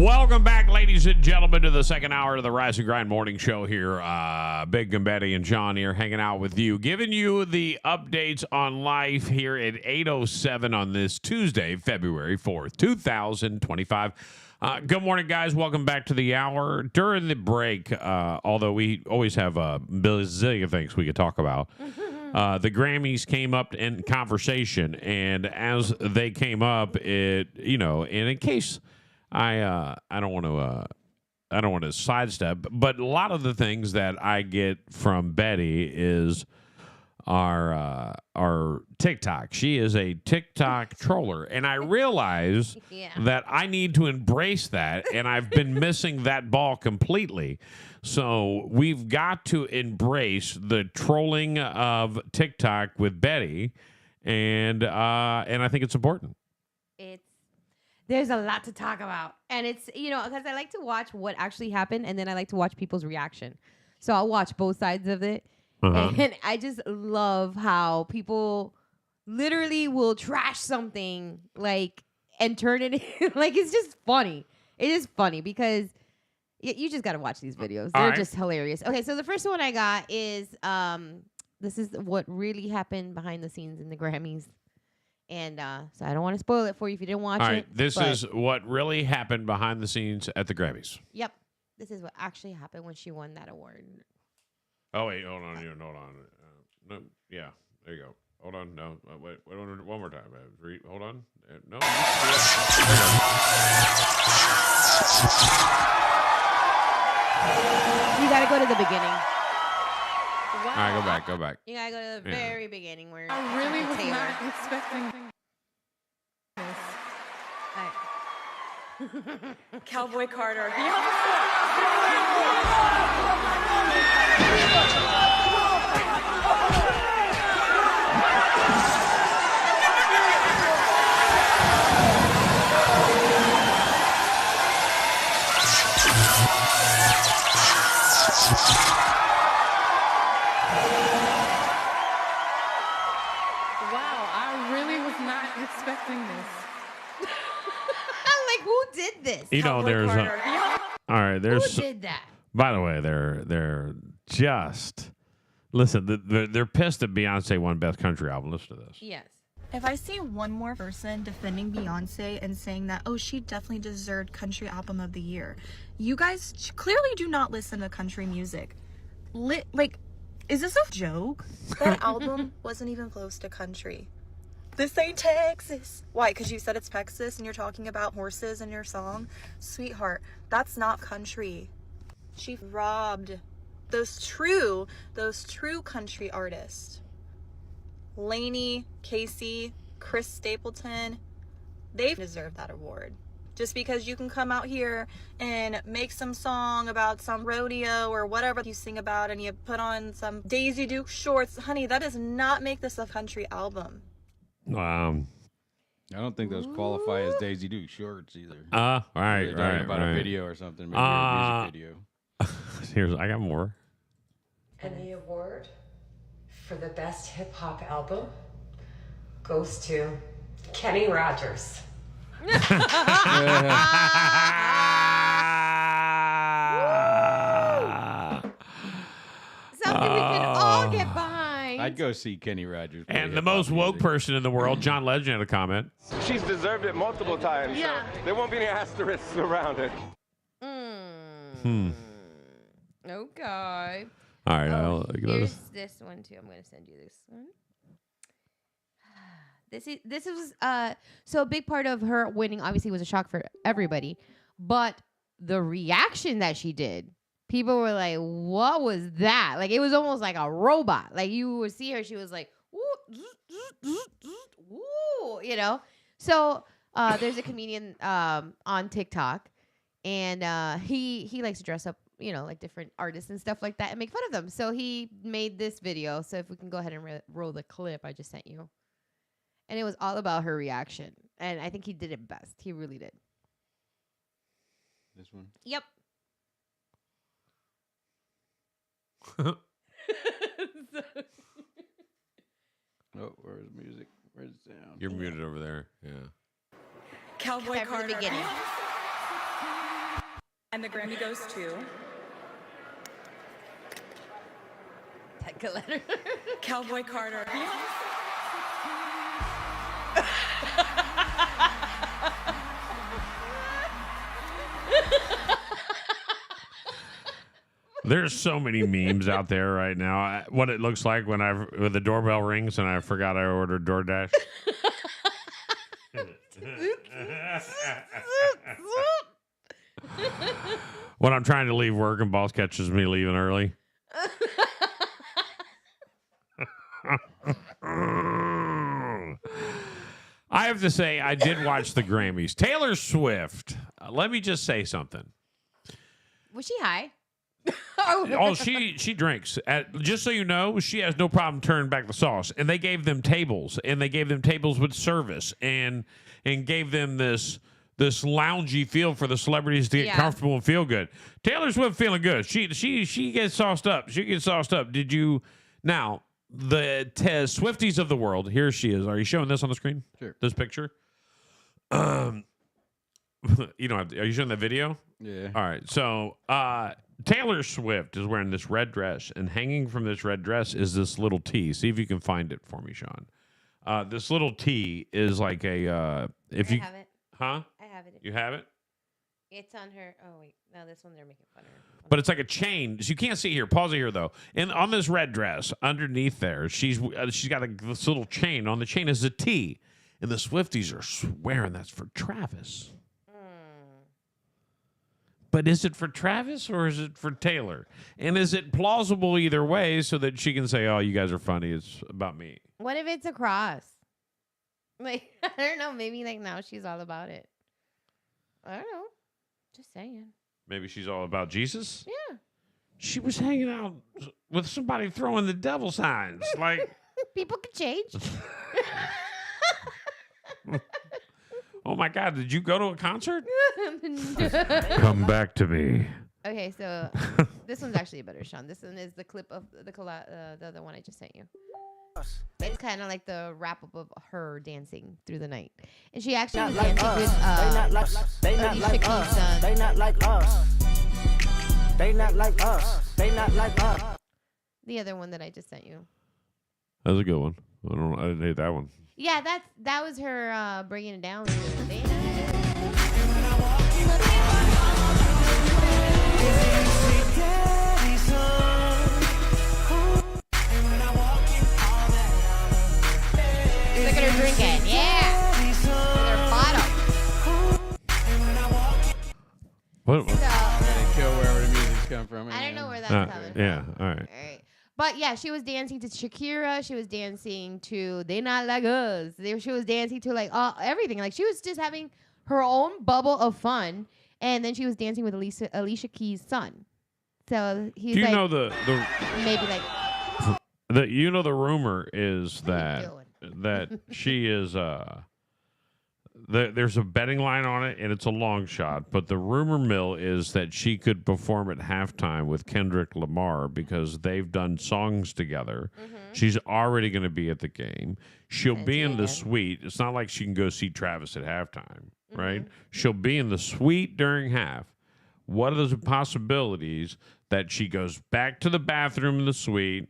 Welcome back, ladies and gentlemen, to the second hour of the Rise and Grind Morning Show here. Big Gumbetti and John here hanging out with you, giving you the updates on life here at 8:07 on this Tuesday, February 4th, 2025. Good morning, guys. Welcome back to the hour. During the break, although we always have a bazillion things we could talk about, the Grammys came up in conversation, and as they came up, and in case I don't want to sidestep, but a lot of the things that I get from Betty is our TikTok. She is a TikTok troller, and I realize that I need to embrace that, and I've been missing that ball completely. So we've got to embrace the trolling of TikTok with Betty, and I think it's important. There's a lot to talk about. And it's, because I like to watch what actually happened, and then I like to watch people's reaction. So I'll watch both sides of it. And I just love how people literally will trash something, and turn it in. It's just funny. It is funny because you just got to watch these videos. They're just hilarious. Okay, so the first one I got is, this is what really happened behind the scenes in the Grammys. And so I don't want to spoil it for you if you didn't watch it. All right, this is what really happened behind the scenes at the Grammys. Yep. This is what actually happened when she won that award. Oh, wait, hold on. No, yeah, there you go. Hold on, no, wait, one more time. Hold on. No. You got to go to the beginning. Wow. All right, go back. You gotta go to the very beginning where I really was not expecting this. Cowboy Carter. Expecting this. Who did this? There's all right. There's who did that? By the way, they're just listen. They're pissed that Beyonce won Best Country Album. Listen to this. Yes. If I see one more person defending Beyonce and saying that, oh, she definitely deserved Country Album of the Year, you guys clearly do not listen to country music. Is this a joke? That album wasn't even close to country. This ain't Texas. Why? Because you said it's Texas and you're talking about horses in your song? Sweetheart, that's not country. She robbed those true country artists. Lainey, Casey, Chris Stapleton, they deserve that award. Just because you can come out here and make some song about some rodeo or whatever you sing about and you put on some Daisy Duke shorts, honey, that does not make this a country album. I don't think those qualify as Daisy Duke shorts either. Right. About a video or something, maybe a music video. I got more. And the award for the best hip hop album goes to Kenny Rogers. Something we can all get behind. I'd go see Kenny Rogers. And the most woke person in the world, John Legend, had a comment. She's deserved it multiple times. Yeah. So there won't be any asterisks around it. Okay. All right. Here's this one too. I'm going to send you this one. This was so a big part of her winning obviously was a shock for everybody, but the reaction that she did, people were like, "What was that?" It was almost like a robot. You would see her, she was like, "Woo," So there's a comedian on TikTok, and he likes to dress up, different artists and stuff like that, and make fun of them. So he made this video. So if we can go ahead and roll the clip I just sent you. And it was all about her reaction. And I think he did it best. He really did. This one? Yep. Oh, where's music? Where's sound? You're muted over there. Yeah. Cowboy From Carter. the beginning. And the Grammy goes to Take a letter. Cowboy Carter. There's so many memes out there right now. What it looks like when the doorbell rings and I forgot I ordered DoorDash. When I'm trying to leave work and boss catches me leaving early. I have to say, I did watch the Grammys. Taylor Swift. Let me just say something. Was she high? Oh, she drinks. Just so you know, she has no problem turning back the sauce. And they gave them tables, with service, and gave them this loungy feel for the celebrities to get comfortable and feel good. Taylor Swift feeling good. She gets sauced up. Did you now? The Swifties of the world. Here she is. Are you showing this on the screen? Sure. This picture. Are you showing the video? Yeah. All right. So Taylor Swift is wearing this red dress, and hanging from this red dress is this little T. See if you can find it for me, Sean. This little T is like a if you have it. Huh? I have it. You have it? It's on her. Oh wait, no, this one they're making fun of her. But it's like a chain. So you can't see here. Pause it here though. And on this red dress, underneath there, she's got this little chain. On the chain is a T, and the Swifties are swearing that's for Travis. But is it for Travis or is it for Taylor? And is it plausible either way so that she can say, "Oh, you guys are funny. It's about me." What if it's a cross? Like I don't know. Maybe like now she's all about it. I don't know. Just saying. Maybe she's all about Jesus. Yeah. She was hanging out with somebody throwing the devil signs. Like people can change. Oh my God! Did you go to a concert? Come back to me. Okay, so this one's actually better, Sean. This one is the clip of the other one I just sent you. It's kind of like the wrap up of her dancing through the night, and she actually was dancing with Alicia Keys' son. They not like us. They not like us. They not like us. The other one that I just sent you. That was a good one. I didn't hate that one. Yeah, that was her bringing it down. Look at her drinking, yeah. With her bottle. What? So, Kill wherever the music's come from. I don't know where that's coming yeah, from. all right. All right. But yeah, she was dancing to Shakira. She was dancing to They Not Like Us. She was dancing to like everything. Like she was just having her own bubble of fun. And then she was dancing with Alicia Keys' son. So he's Do you like, know the maybe like the rumor is What are you that she is there's a betting line on it and it's a long shot, but the rumor mill is that she could perform at halftime with Kendrick Lamar because they've done songs together. Mm-hmm. She's already going to be at the game. She'll be in the Yeah. suite. It's not like she can go see Travis at halftime, right? Mm-hmm. She'll be in the suite during half. What are the possibilities that she goes back to the bathroom in the suite,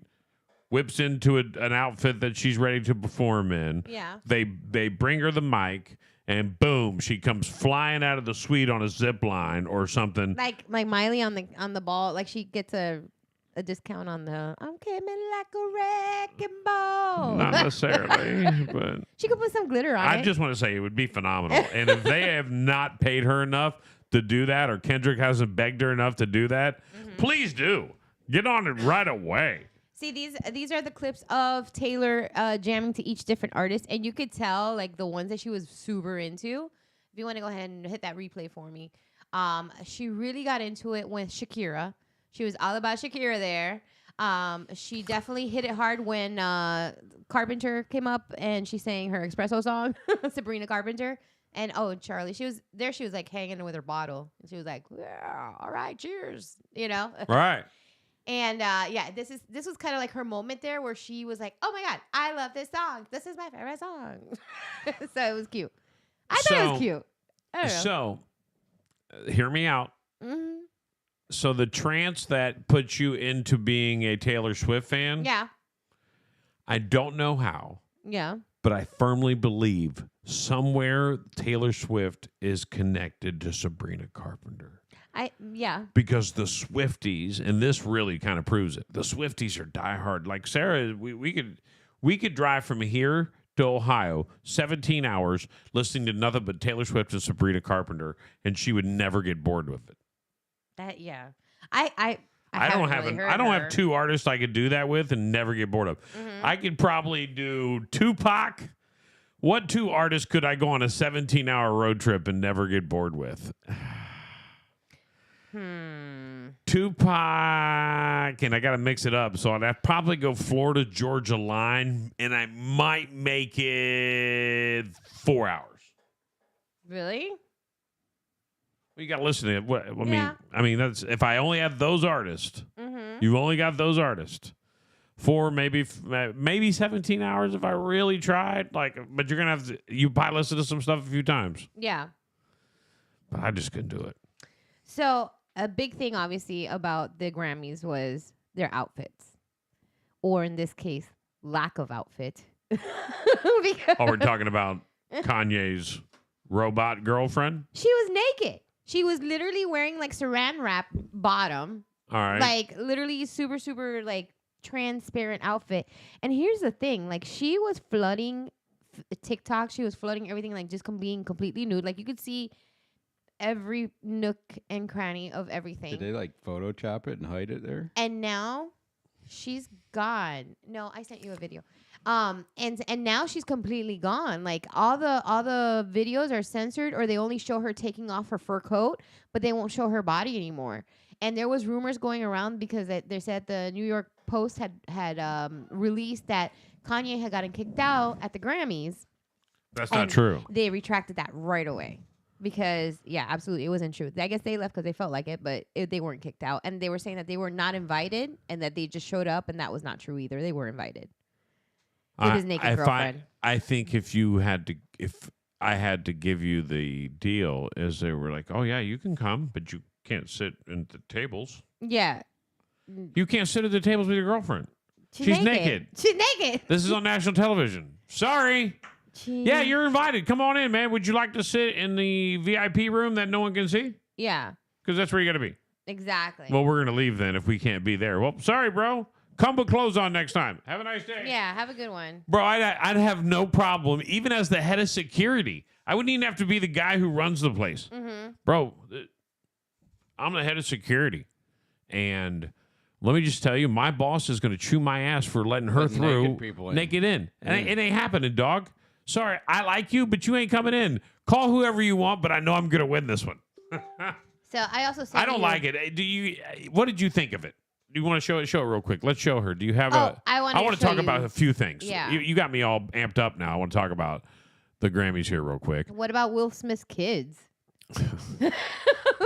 whips into an outfit that she's ready to perform in. Yeah. They bring her the mic, and boom, she comes flying out of the suite on a zip line or something. like Miley on the ball. Like she gets a discount on the I'm coming like a wrecking ball. Not necessarily, but She could put some glitter on I it. just want to say it would be phenomenal. And if they have not paid her enough to do that, or Kendrick hasn't begged her enough to do that, please do. Get on it right away. See, these are the clips of Taylor jamming to each different artist, and you could tell like the ones that she was super into. If you want to go ahead and hit that replay for me, she really got into it with Shakira. She was all about Shakira there. She definitely hit it hard when Carpenter came up and she sang her espresso song, Sabrina Carpenter. And Charlie, she was there. She was like hanging with her bottle, and she was like, yeah, "All right, cheers," you know. Right. And this was kind of like her moment there, where she was like, "Oh my God, I love this song. This is my favorite song." So it was cute. I thought it was cute. I don't know. So, hear me out. Mm-hmm. So the trance that puts you into being a Taylor Swift fan, Yeah. I don't know how, Yeah. but I firmly believe somewhere Taylor Swift is connected to Sabrina Carpenter. Yeah. Because the Swifties, and this really kind of proves it, the Swifties are diehard. Like Sarah, we could drive from here to Ohio 17 hours listening to nothing but Taylor Swift and Sabrina Carpenter, and she would never get bored with it. Yeah. I don't haven't really heard I don't her. have two artists I could do that with and never get bored of. Mm-hmm. I could probably do Tupac. What two artists could I go on a 17-hour road trip and never get bored with? Tupac, and I got to mix it up. So I'd probably go Florida, Georgia line, and I might make it 4 hours. Really? Well, you got to listen to it. What, Yeah. I mean, that's if I only have those artists. Mm-hmm. You've only got those artists. 4, maybe 17 hours if I really tried. But you're gonna have to. You probably listen to some stuff a few times. Yeah. But I just couldn't do it. So a big thing, obviously, about the Grammys was their outfits, or in this case, lack of outfit. Because Oh, we're talking about Kanye's robot girlfriend. she was naked. She was literally wearing like saran wrap bottom, All right. like literally super, super like transparent outfit. And here's the thing, like she was flooding TikTok. She was flooding everything, like just being completely nude. Like you could see every nook and cranny of everything. Did they like Photoshop it and hide it there? And now she's gone. No, I sent you a video. And now she's completely gone. Like all the videos are censored, or they only show her taking off her fur coat, but they won't show her body anymore. And there was rumors going around because they said the New York Post had released that Kanye had gotten kicked out at the Grammys. That's not and true. They retracted that right away. Because, yeah, absolutely, it wasn't true. I guess they left because they felt like it, but they weren't kicked out. And they were saying that they were not invited and that they just showed up, and that was not true either. They were invited. With his naked girlfriend. I think if I had to give you the deal, is they were like, oh, yeah, you can come, but you can't sit at the tables. Yeah. You can't sit at the tables with your girlfriend. She's naked. She's naked. This is on national television. Sorry. Yeah, you're invited. Come on in, man. Would you like to sit in the VIP room that no one can see? Yeah. Because that's where you got to be. Exactly. Well, we're going to leave then if we can't be there. Well, sorry, bro. Come with clothes on next time. Have a nice day. Yeah, have a good one. Bro, I'd have no problem, even as the head of security. I wouldn't even have to be the guy who runs the place. Mm-hmm. Bro, I'm the head of security. And let me just tell you, my boss is going to chew my ass for letting her through naked people in. naked in. And it ain't happening, dog. Sorry, I like you, but you ain't coming in. Call whoever you want, but I know I'm going to win this one. So I also said I don't like it. Do you? What did you think of it? Do you want to show it? Show it real quick. Let's show her. Do you have a? I want to to show talk about you. a few things. Yeah. You got me all amped up now. I want to talk about the Grammys here real quick. What about Will Smith's kids? Like,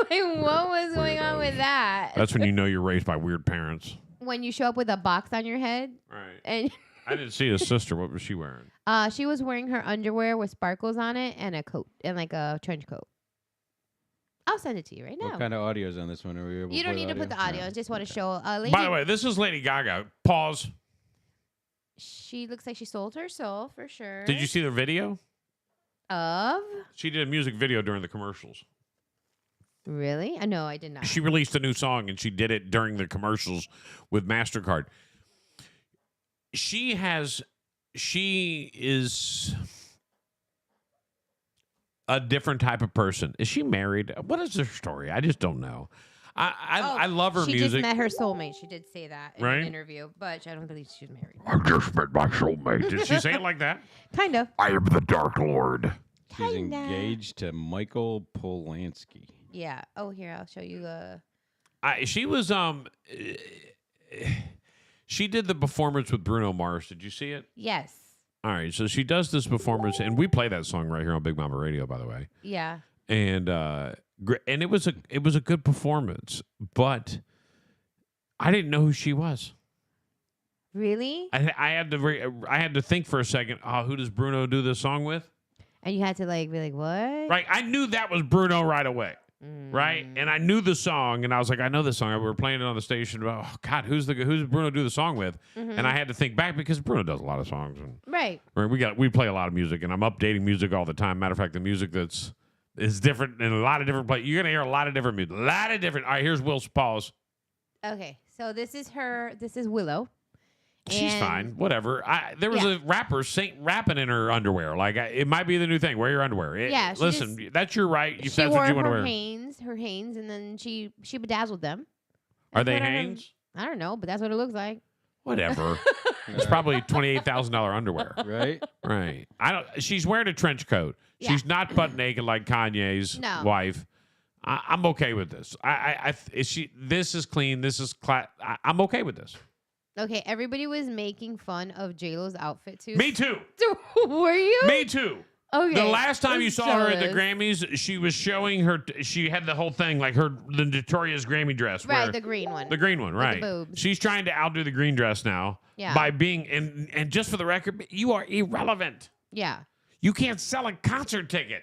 what was going on with that? That's when you know you're raised by weird parents. When you show up with a box on your head. Right. And I didn't see his sister. What was she wearing? she was wearing her underwear with sparkles on it and a coat and like a trench coat. I'll send it to you right now. What kind of audio is on this one? Are we able You to don't play need to put the audio. No. I just want to show a lady. By the way, this is Lady Gaga. Pause. She looks like she sold her soul for sure. Did you see the video? Of? She did a music video during the commercials. Really? No, I did not. She released a new song and she did it during the commercials with MasterCard. She is a different type of person. Is she married? What is her story? I just don't know. I love her she music. She just met her soulmate. She did say that in Right? an interview, but I don't believe she's married. I just met my soulmate. Did she say it like that? Kind of. I am the Dark Lord. She's Kinda. engaged to Michael Polanski. Yeah. Oh, here, I'll show you. She was she did the performance with Bruno Mars. Did you see it? Yes. All right, so she does this performance, and we play that song right here on Big Mama Radio, by the way. Yeah. And it was a good performance, but I didn't know who she was. Really? I had to think for a second. Oh, who does Bruno do this song with? And you had to like be like, what? Right, I knew that was Bruno right away. right? And I knew the song, and I was like, I know this song. We were playing it on the station. Oh God, who's Bruno do the song with? And I had to think back because Bruno does a lot of songs, and Right. we play a lot of music, and I'm updating music all the time. Matter of fact, the music is different in a lot of different places. You're gonna hear a lot of different music, a lot of different. All right, here's Will's pause. Okay, so this is her. This is Willow. She's And- fine, whatever. There was a rapper rapping in her underwear. Like it might be the new thing. Wear your underwear. Yeah, she listen, that's your right. If She that's wore what you want to her wear. Hanes, and then she bedazzled them. Are That's they what I heard. Hanes? I don't know, but that's what it looks like. Whatever. It's probably $28,000 underwear. Right? Right. She's wearing a trench coat. Yeah. She's not butt naked like Kanye's No. wife. I'm okay with this. This is clean. This is I'm okay with this. Okay, everybody was making fun of J-Lo's outfit too. Me too. Were you? Me too. Okay. The last time you I'm saw her at the jealous. Grammys, she was showing her. She had the whole thing like the notorious Grammy dress. Right, where- the green one. The green one, With the right? boobs. She's trying to outdo the green dress now Yeah. by being and just for the record, you are irrelevant. Yeah. You can't sell a concert ticket.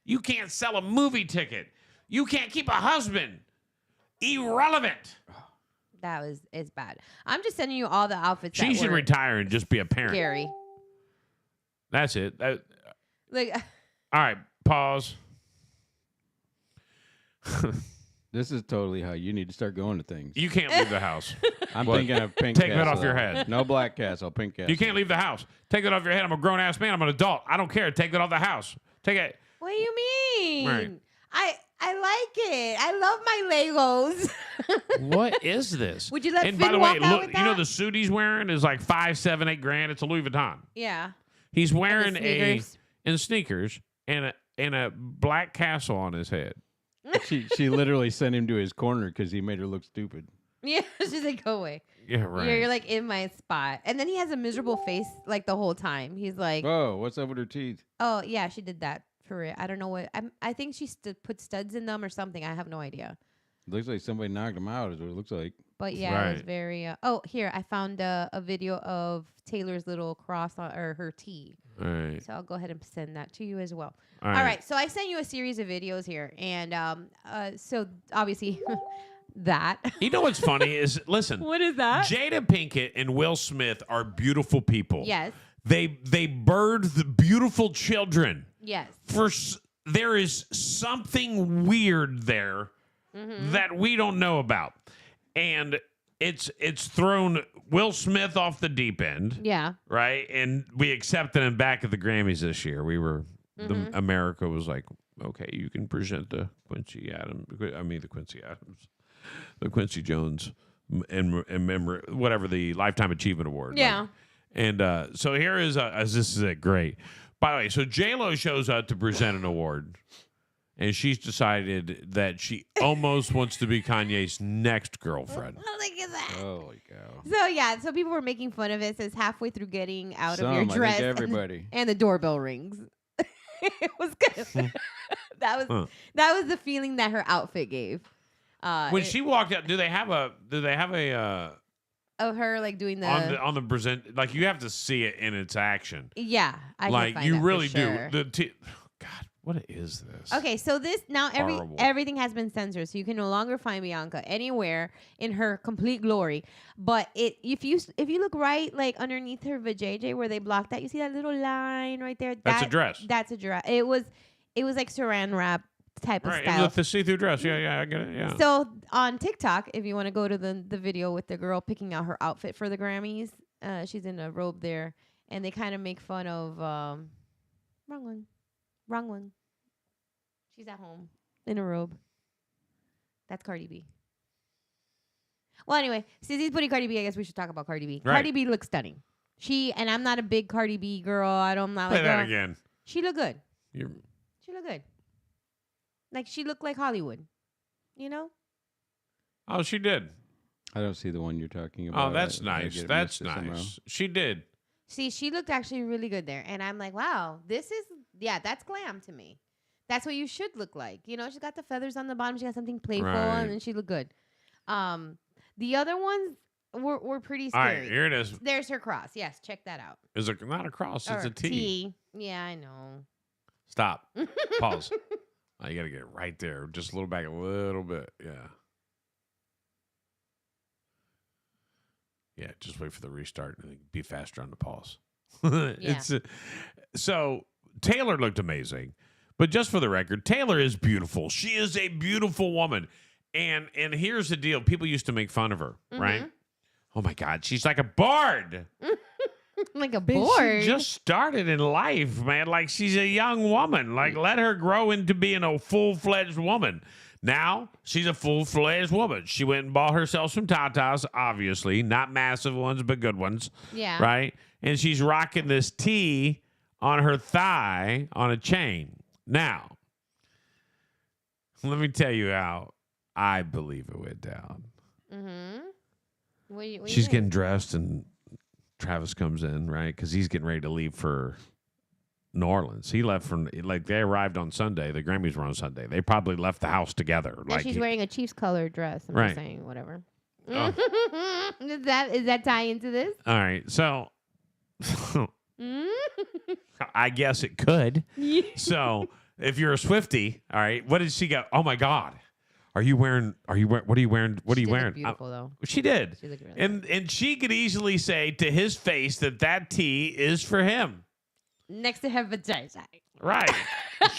You can't sell a movie ticket. You can't keep a husband. Irrelevant. It's bad. I'm just sending you all the outfits. She that should were retire and just be a parent. scary. That's it. Like, All right, pause. This is totally how you need to start going to things. You can't leave the house. I'm What? thinking of Pink Take that Castle. off your head. No Black Castle, Pink Castle. You can't leave the house. Take that off your head. I'm a grown ass man. I'm an adult. I don't care. Take that off the house. Take it. what do you mean? Right. I like it. I love my Legos. What is this? Would you let And Finn by the way, walk out look, with you know that? the suit he's wearing is like $5, $7, $8 It's a Louis Vuitton. Yeah. He's wearing sneakers. sneakers and a black castle on his head. She literally sent him to his corner because he made her look stupid. Yeah. She's like, go away. Yeah, right. You're like in my spot. And then he has a miserable face like the whole time. He's like, Oh, what's up with her teeth? oh, yeah, she did that for it. I don't know what. I think she put studs in them or something. I have no idea. Looks like somebody knocked him out is what it looks like. But yeah, it was Right. very. Oh, here I found a video of Taylor's little cross or her T. All right. So I'll go ahead and send that to you as well. All All right. right. So I sent you a series of videos here, and so obviously that. You know what's funny is listen. What is that? Jada Pinkett and Will Smith are beautiful people. Yes. They birthed beautiful children. Yes. There is something weird there that we don't know about, and it's thrown Will Smith off the deep end. Yeah. Right, and we accepted him back at the Grammys this year. We were America was like, okay, you can present the Quincy Jones and memory, whatever the Lifetime Achievement Award. Yeah. Like, and so here is this is it. Great. By the way, so J-Lo shows up to present an award, and she's decided that she almost wants to be Kanye's next girlfriend. Look at that. Holy cow. So yeah, so people were making fun of it. It says halfway through getting out of your Some, I think dress, everybody. and the doorbell rings. It was good. that was the feeling that her outfit gave. When she walked out, do they have a of her like doing the, on the present, like you have to see it in its action. yeah, I can Like find you that for really sure. do. God, what is this? Okay, so this now Horrible. everything has been censored, so you can no longer find Bianca anywhere in her complete glory. But if you look right, like underneath her vajayjay where they blocked that, you see that little line right there. That's a dress. That's a dress. It was like saran wrap type of Right, style. with the see-through dress. Yeah, I get it. Yeah. So on TikTok, if you want to go to the video with the girl picking out her outfit for the Grammys, she's in a robe there, and they kind of make fun of wrong one. She's at home in a robe. That's Cardi B. Well, anyway, since he's putting Cardi B, I guess we should talk about Cardi B. Right. Cardi B looks stunning. And I'm not a big Cardi B girl. I'm not Play like that girl. again. She looked good. You're, She looked good. Like she looked like Hollywood. You know? oh, she did. I don't see the one you're talking about. Oh, that's I nice. get it That's mixed somehow. nice. She did. See, she looked actually really good there. And I'm like, wow, that's glam to me. That's what you should look like. You know, she's got the feathers on the bottom. She got something playful, Right. and then she looked good. The other ones were pretty All scary. right, here it is. There's her cross. Yes, check that out. Is it not a cross? It's Or a T. Yeah, I know. Stop. Pause. Oh, you got to get it right there. Just a little back a little bit. Yeah. Yeah, just wait for the restart and be faster on the pause. It's so Taylor looked amazing. But just for the record, Taylor is beautiful. She is a beautiful woman. And here's the deal. People used to make fun of her, right? Oh, my God. She's like a bard. Like a Bitch, board. She just started in life, man. Like, she's a young woman. Like, let her grow into being a full-fledged woman. Now, she's a full-fledged woman. She went and bought herself some tatas, obviously. Not massive ones, but good ones. Yeah. Right? And she's rocking this T on her thigh on a chain. Now, let me tell you how I believe it went down. What She's getting dressed, and Travis comes in, right? Because he's getting ready to leave for New Orleans. He left from, like, they arrived on Sunday. The Grammys were on Sunday. They probably left the house together. And Like she's wearing a Chiefs color dress. I'm Right. just saying, whatever. Oh. Is that tie into this? All right. So I guess it could. So if you're a Swiftie, all right, what did she go? Oh, my God. What are you wearing? What are you wearing? What are you wearing? Beautiful, though. She did. She looked really And she could easily say to his face that tee is for him. Next to her vagina. Right.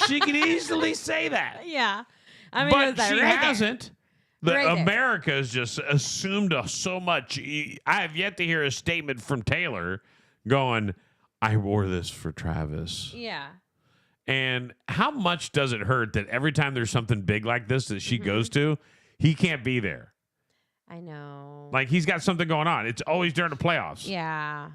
She could easily say that. Yeah. I mean, it But was like she right there. hasn't. Right there. America has just assumed so much. I have yet to hear a statement from Taylor going, I wore this for Travis. Yeah. And how much does it hurt that every time there's something big like this that she goes to, he can't be there? I know. Like, he's got something going on. It's always during the playoffs. Yeah.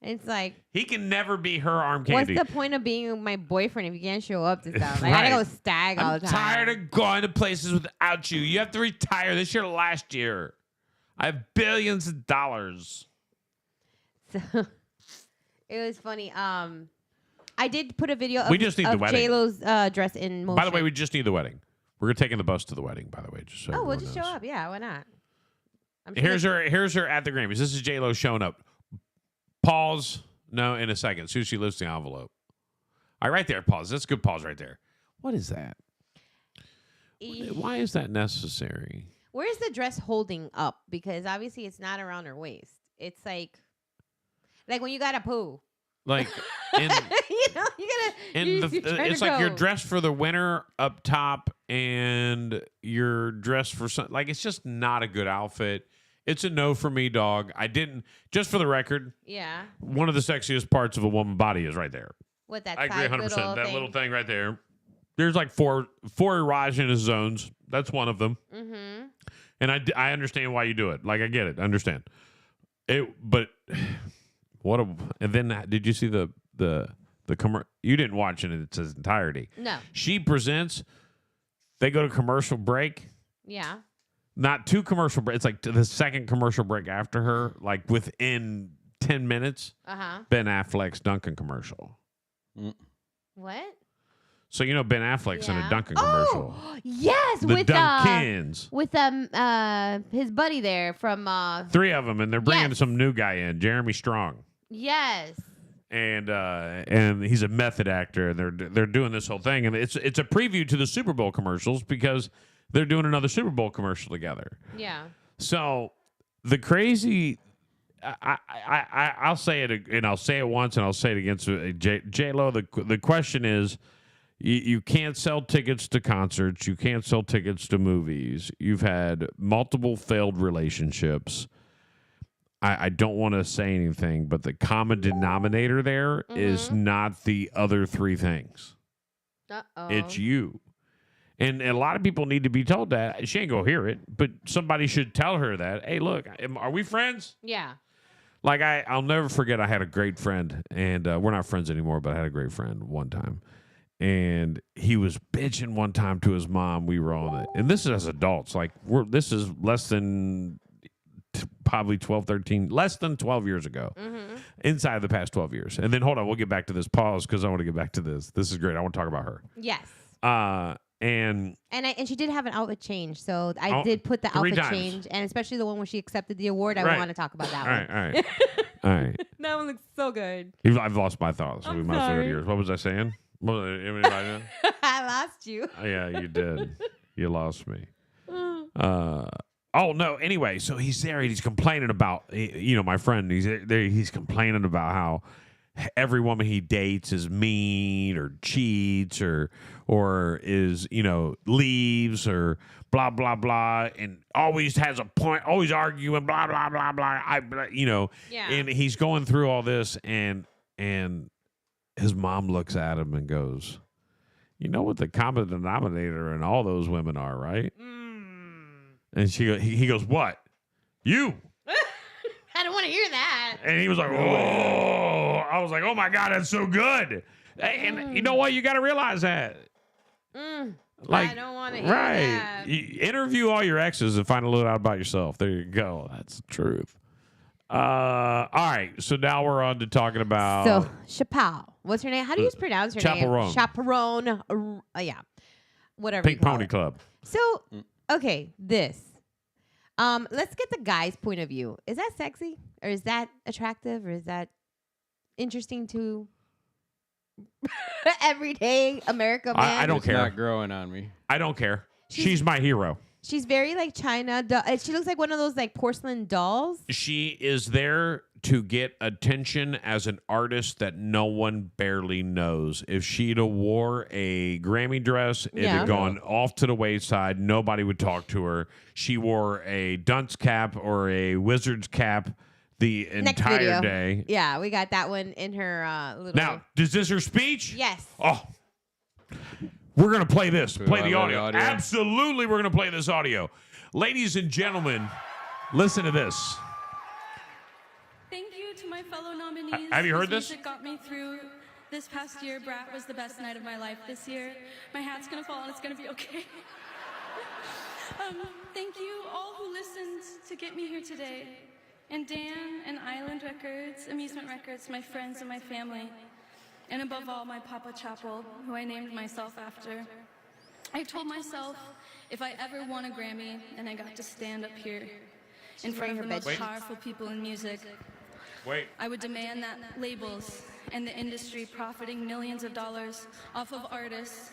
It's like, He can never be her arm candy. what's the point of being my boyfriend if you can't show up to stuff? Like, I gotta Right. go stag all I'm the time. tired of going to places without you. You have to retire. This year, last year. I have billions of dollars. So, it was funny. I did put a video of, We just need the wedding. J-Lo's dress in motion. By the way, we just need the wedding. We're taking the bus to the wedding, by the way. Just so we'll everyone just knows. show up. Yeah, why not? I'm sure Here's her at the Grammys. This is J-Lo showing up. Pause. No, in a second. As soon as she lifts the envelope. All right, right there. Pause. That's a good pause right there. What is that? Why is that necessary? Where's the dress holding up? Because obviously it's not around her waist. It's like when you got a poo. Like, in, You know, you gotta. You're trying it's to like you're go. dressed for the winter up top, and you're dressed for some. Like, it's just not a good outfit. It's a no for me, dog. I didn't. Just for the record, Yeah. one of the sexiest parts of a woman's body is right there. What that I agree side 100%. little That thing. little thing right there. There's like four erogenous zones. That's one of them. Mm-hmm. And I understand why you do it. Like, I get it. I understand. But and then did you see the you didn't watch it in its entirety. No. She presents, they go to commercial break. Yeah. Not two commercial breaks. It's like the second commercial break after her, like within 10 minutes. Uh-huh. Ben Affleck's Dunkin' commercial. What? So you know Ben Affleck's in a Yeah. Dunkin' commercial. Oh, yes, The with Dunkins. with his buddy there from Three of them, and they're bringing Yes. some new guy in, Jeremy Strong. yes. And he's a method actor, and they're doing this whole thing, and it's a preview to the Super Bowl commercials because they're doing another Super Bowl commercial together. Yeah. So the crazy, I'll say it, and I'll say it once, and I'll say it against J-Lo. The question is, you can't sell tickets to concerts, you can't sell tickets to movies. You've had multiple failed relationships. I don't want to say anything, but the common denominator there is not the other three things. Uh-oh. It's you. And a lot of people need to be told that. She ain't going to hear it, but somebody should tell her that. Hey, look, are we friends? Yeah. Like, I'll never forget, I had a great friend, and we're not friends anymore, but I had a great friend one time. And he was bitching one time to his mom. We were on it. And this is as adults. Like, this is less than probably 12, 13, less than 12 years ago. Mm-hmm. Inside the past 12 years. And then, hold on, we'll get back to this. Pause, because I want to get back to this. This is great. I want to talk about her. Yes. And she did have an outfit change, so I did put the 3 outfit times. change, and especially the one where she accepted the award. I Right. want to talk about that all one. right, all right. All right. That one looks so good. I've lost my thoughts, so we might as well go to yours. What was I saying? Anybody know? I lost you. Yeah, you did. You lost me. Oh no. Anyway, so he's there. And he's complaining about, my friend. He's there. He's complaining about how every woman he dates is mean or cheats or is leaves or blah blah blah, and always has a point. Always arguing. Blah blah blah blah. Yeah. And he's going through all this, and his mom looks at him and goes, "You know what the common denominator in all those women are, right?" And he goes, "What? You?" I don't want to hear that. And he was like, "Oh!" I was like, "Oh my God, that's so good." And you know what? You got to realize that. I don't want to hear that. You interview all your exes and find a little out about yourself. There you go. That's the truth. All right. So now we're on to talking about. So Chappelle, what's her name? How do you pronounce her Chaperone. name? Chaperone. Yeah. Whatever. Pink Pony Club. So okay, this. Let's get the guy's point of view. Is that sexy, or is that attractive, or is that interesting to everyday America man? I don't It's care. not growing on me. I don't care. She's my hero. She's very like China. She looks like one of those like porcelain dolls. She is there to get attention as an artist that no one barely knows. If she'd have wore a Grammy dress, it'd have gone off to the wayside. Nobody would talk to her. She wore a dunce cap or a wizard's cap the entire day. Yeah, we got that one in her little. Now, is this her speech? Yes. Oh. We're going to play this. Play the audio. audio. Absolutely, we're going to play this audio. Ladies and gentlemen, listen to this. Thank you to my fellow nominees. Have you heard this? Music got me through this past year. Brat was the best night of my life this year. My hat's going to fall and it's going to be okay. Thank you all who listened to get me here today. And Dan and Island Records, Amusement Records, my friends and my family. And above all, my Papa Chapel, who I named myself after. I told myself if I ever won a Grammy and I got to stand up here in front of the most powerful people in music, I would demand that labels and the industry profiting millions of dollars off of artists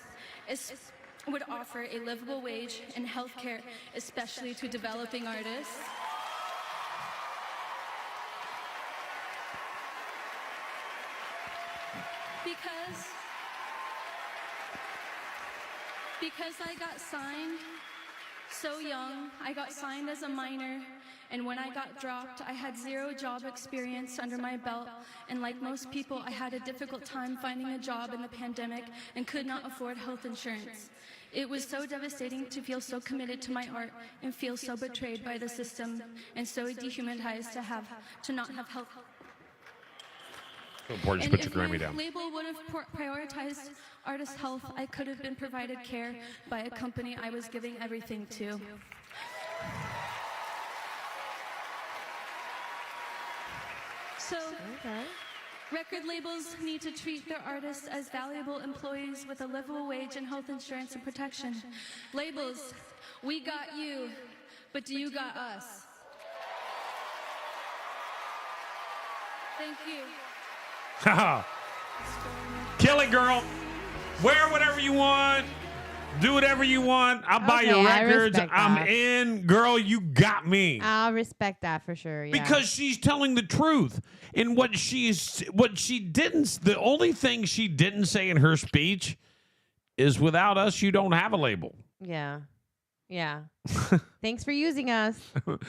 would offer a livable wage and health care, especially to developing artists. Because I got signed so young. I got signed as a minor, and when I got dropped, I had 0 job experience under my belt, and like most people, I had a difficult time finding a job in the pandemic and could not afford health insurance. It was so devastating to feel so committed to my art and feel so betrayed by the system and so dehumanized to not have health. Important to And put if your Grammy my down. label would have prioritized artist health, I could have been provided care by a company I was giving everything to. So, record labels need to treat their artists as valuable employees with a livable wage and health insurance and protection. Labels, we got you, but do you got us? Thank you. Kill it, girl. Wear whatever you want. Do whatever you want. I'll buy your Okay, I records. respect I'm that. in. Girl, you got me. I'll respect that for sure. Yeah. Because she's telling the truth. And the only thing she didn't say in her speech is without us, you don't have a label. Yeah. Yeah. Thanks for using us.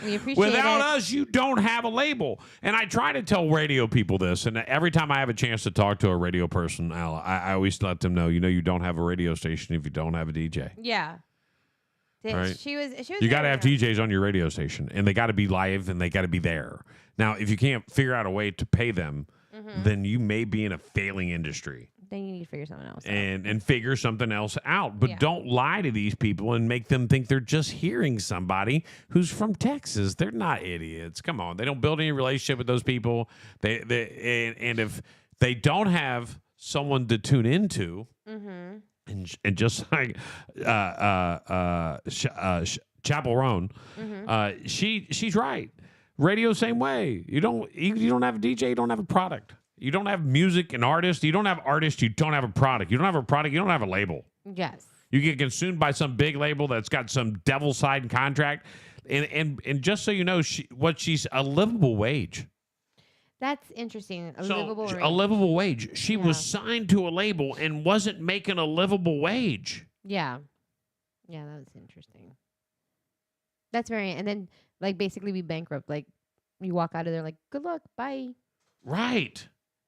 We appreciate Without it. us, you don't have a label. And I try to tell radio people this, and every time I have a chance to talk to a radio person, I always let them know, you don't have a radio station if you don't have a DJ. Yeah. Right. She was You got to have very- DJs on your radio station, and they got to be live, and they got to be there. Now, if you can't figure out a way to pay them, then you may be in a failing industry. Then you need to figure something else out. And figure something else out. But Yeah. don't lie to these people and make them think they're just hearing somebody who's from Texas. They're not idiots. Come on. They don't build any relationship with those people. And if they don't have someone to tune into, and just like Chaperone, she's right. Radio, same way. You don't have a DJ, you don't have a product. You don't have music and artists. You don't have artists, you don't have a product. You don't have a product, you don't have a label. Yes. You get consumed by some big label that's got some devil side contract. And just so you know, she's a livable wage. That's interesting. A So, livable a range. livable wage. She Yeah. was signed to a label and wasn't making a livable wage. Yeah. Yeah, that was interesting. That's very, and then like basically be bankrupt. Like you walk out of there like, good luck, bye. Right.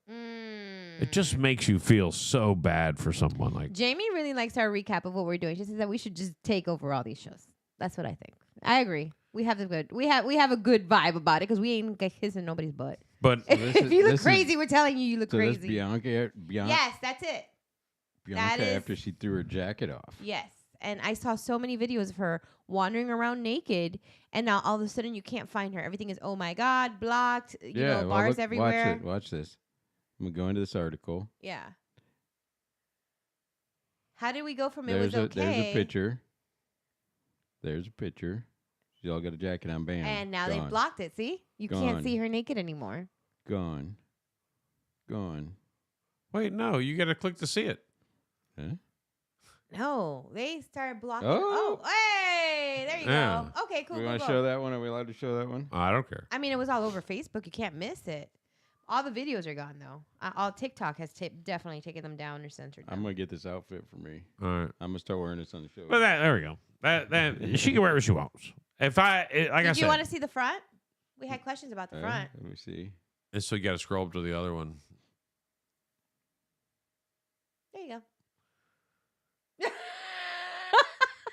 Mm. It just makes you feel so bad for someone like. Jamie really likes our recap of what we're doing. She says that we should just take over all these shows. That's what I think. I agree. We have a good vibe about it because we ain't kissing nobody's butt. But if you look crazy, we're telling you look so crazy. This Bianca. Yes, that's it. Bianca that is, after she threw her jacket off. Yes. And I saw so many videos of her wandering around naked, and now all of a sudden you can't find her. Everything is, oh my God, blocked, you know, bars everywhere. Watch this. I'm going to go into this article. Yeah. How did we go from it There's was okay? There's a picture. There's a picture. She all got a jacket on, bam. And now gone. they blocked it, see? You can't see her naked anymore. Gone. wait, no, you got to click to see it. Huh? No, they started blocking. Oh. Hey, there you Yeah. go. Okay, cool. We cool, want to cool. show that one? Are we allowed to show that one? I don't care. I mean, it was all over Facebook. You can't miss it. All the videos are gone, though. All TikTok has definitely taken them down or censored them. I'm going to get this outfit for me. All right. I'm going to start wearing this on the show. But there we go. That she can wear what she wants. If I like I Did said, you want to see the front? We had questions about the front. Let me see. so you got to scroll up to the other one. There you go.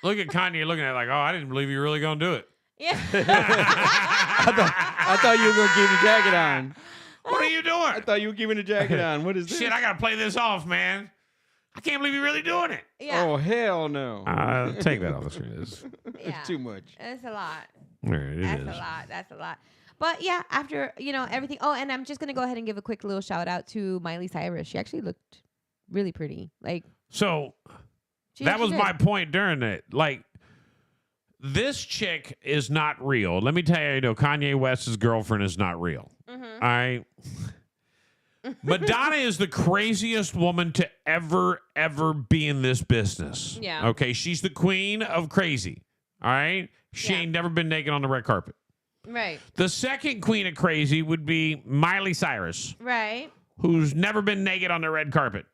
Look at Kanye looking at it like, oh, I didn't believe you were really gonna do it. Yeah. I thought you were going to keep the jacket on. What are you doing? I thought you were keeping the jacket on. What is this? Shit, I gotta play this off, man. I can't believe you're really doing it. Yeah. Oh, hell no. Take that off the screen. It's Yeah. too much. That's a lot. That's That's a lot. But yeah, after, everything. Oh, and I'm just going to go ahead and give a quick little shout out to Miley Cyrus. She actually looked really pretty. Like, So that was my point during it. Like, this chick is not real. Let me tell you, Kanye West's girlfriend is not real. Mm-hmm. All right. Madonna is the craziest woman to ever be in this business. Yeah. Okay. She's the queen of crazy. All right. She ain't never been naked on the red carpet. Right. The second queen of crazy would be Miley Cyrus, Right. who's never been naked on the red carpet.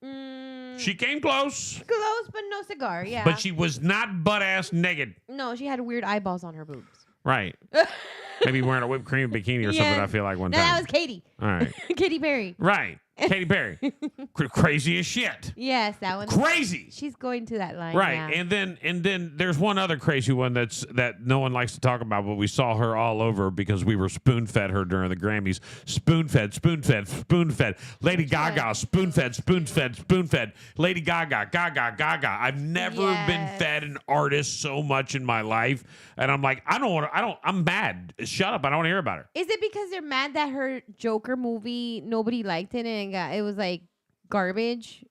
She came close, Close, but no cigar. Yeah. but she was not butt-ass naked. No, she had weird eyeballs on her boobs. Right. Maybe wearing a whipped cream bikini or something, I feel like, one No, time. that was Katy. All right. Katy Perry. Right. Katy Perry. Crazy as shit. Yes, that one. Crazy. She's going to that line. Right. Yeah. And then there's one other crazy one that no one likes to talk about, but we saw her all over because we were spoon-fed her during the Grammys. Spoon-fed. Lady Gaga, spoon-fed. Lady Gaga. I've never been fed an artist so much in my life. And I'm like, I'm mad. Shut up. I don't want to hear about her. Is it because they're mad that her Joker movie, nobody liked it and it was like garbage?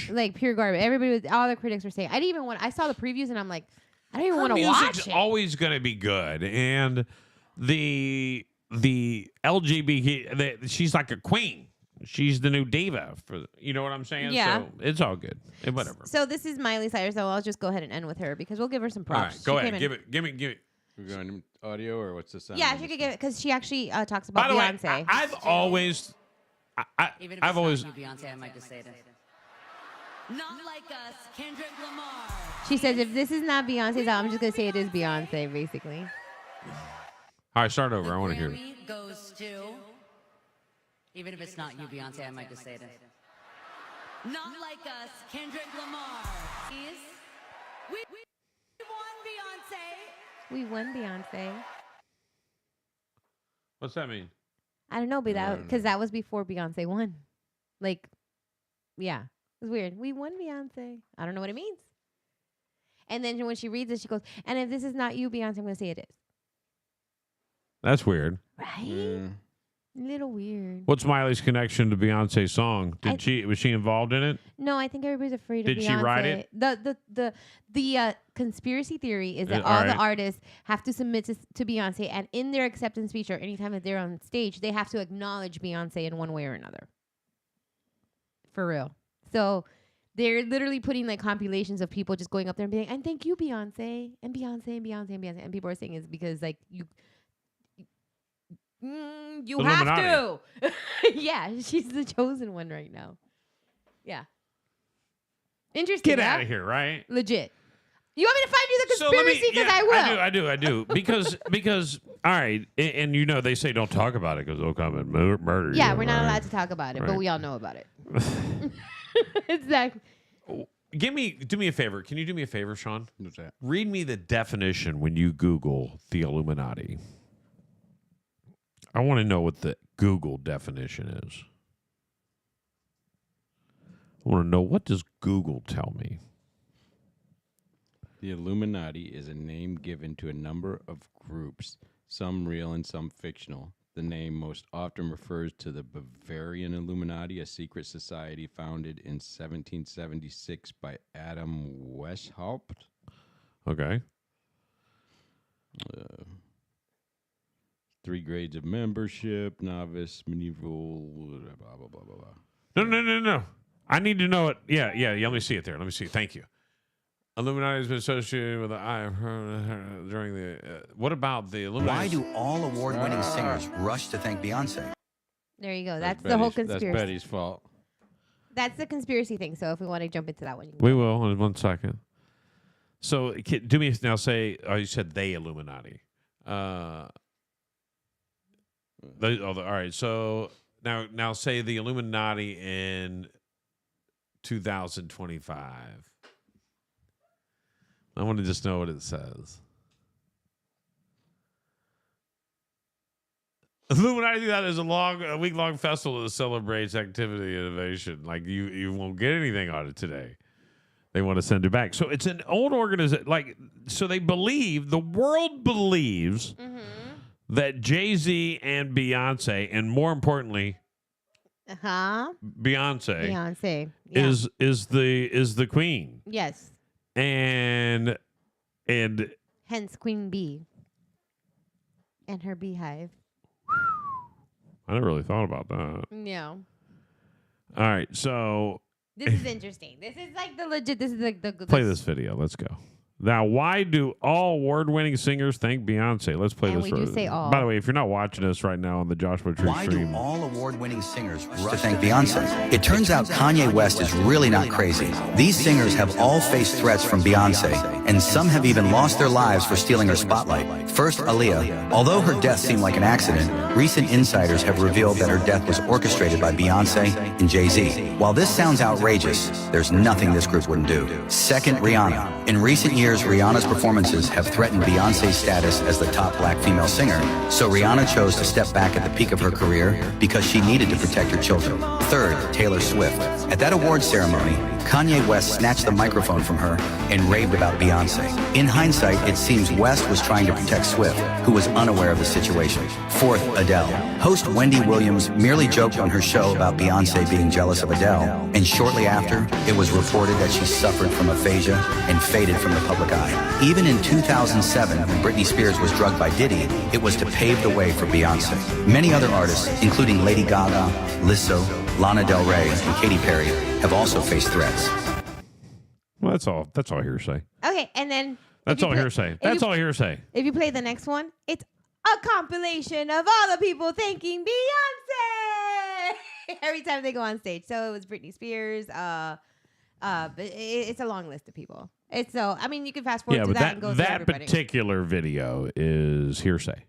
Like pure garbage. All the critics were saying. I saw the previews and I'm like, I don't even want to watch music's it. always going to be good. And the LGBT, she's like a queen. She's the new diva. You know what I'm saying? Yeah. So it's all good. And whatever. So this is Miley Cyrus, so I'll just go ahead and end with her because we'll give her some props. All right, go ahead. Give it. We're going audio or what's the sound? Yeah, she could give it because she actually talks about By the Beyonce. way, I've always Beyonce, I might just say this. Not like us, Kendrick Lamar. She says if this is not Beyonce's album, I'm just gonna say it is Beyonce, basically. All right, start over. I want to hear it. Grammy goes to, even if it's not you, Beyonce, I might just say this. Not like us, Kendrick Lamar. We won Beyonce. We won Beyonce. What's that mean? I don't know, but because that was before Beyonce won. Like, yeah, it was weird. We won Beyonce. I don't know what it means. And then when she reads it, she goes, "And if this is not you, Beyonce, I'm gonna say it is." That's weird. Right? A little weird. What's Miley's connection to Beyonce's song? Was she involved in it? No, I think everybody's afraid of Beyonce. Did she write it? The conspiracy theory is that all the artists have to submit to Beyonce, and in their acceptance speech or anytime that they're on stage, they have to acknowledge Beyonce in one way or another. For real. So they're literally putting like compilations of people just going up there and being, and thank you, Beyonce, and Beyonce, and Beyonce, and Beyonce. And people are saying it's because like you have to. Yeah, she's the chosen one right now. Yeah. Interesting. Get out of here, right? Legit. You want me to find you the conspiracy? Because I will. I do. Because all right, and you know they say don't talk about it because they'll come and murder you. Yeah, we're not right? allowed to talk about it, Right. but we all know about it. Exactly. Do me a favor. Can you do me a favor, Sean? What's that? Read me the definition when you Google the Illuminati. I want to know what the Google definition is. I want to know, what does Google tell me? The Illuminati is a name given to a number of groups, some real and some fictional. The name most often refers to the Bavarian Illuminati, a secret society founded in 1776 by Adam Weishaupt. Okay. 3 grades of membership, novice, medieval, blah, blah, blah, blah, blah. No. I need to know it. Yeah. Let me see it there. Let me see. Thank you. Illuminati has been associated with the during the. What about the Illuminati? Why do all award-winning singers rush to thank Beyonce? There you go. That's the whole conspiracy. That's Betty's fault. That's the conspiracy thing. So if we want to jump into that one, We will in 1 second. So do me now. Say, you said they Illuminati. All right. So now say the Illuminati in 2025. I want to just know what it says. Illuminati is a week-long festival that celebrates activity and innovation. Like you won't get anything on it today. They want to send it back. So it's an old organization. So they believe, the world believes that Jay-Z and Beyonce, and more importantly, Beyonce yeah. is the queen. Yes. And Hence Queen Bee and her beehive. I never really thought about that. Yeah. All right, so this is interesting. This is like the legit. This is like the play this video. Let's go. Now, why do all award-winning singers thank Beyonce? Let's play And this. we do say all. By the way, if you're not watching us right now on the Joshua Tree Why stream, do all award-winning singers rush to thank Beyonce? It turns out Kanye West is really not crazy. These singers have all faced threats from Beyonce, and some have even lost their lives for stealing her spotlight. First, Aaliyah. Although her death seemed like an accident, recent insiders have revealed that her death was orchestrated by Beyonce and Jay-Z. While this sounds outrageous, there's nothing this group wouldn't do. Second, Rihanna. In recent years, Rihanna's performances have threatened Beyonce's status as the top black female singer, so Rihanna chose to step back at the peak of her career because she needed to protect her children. Third, Taylor Swift. At that awards ceremony, Kanye West snatched the microphone from her and raved about Beyonce. In hindsight, it seems West was trying to protect Swift, who was unaware of the situation. Fourth, Adele. Host Wendy Williams merely joked on her show about Beyonce being jealous of Adele, and shortly after, it was reported that she suffered from aphasia and faded from the public eye. Even in 2007, when Britney Spears was drugged by Diddy, it was to pave the way for Beyonce. Many other artists, including Lady Gaga, Lizzo, Lana Del Rey, and Katy Perry, have also faced threats. well, that's all hearsay. Okay, and then That's all hearsay. That's all hearsay. If you play the next one, it's a compilation of all the people thanking Beyonce every time they go on stage. So it was Britney Spears. But it's a long list of people. It's so, I mean, you can fast forward to that and go through that everybody. particular video is hearsay.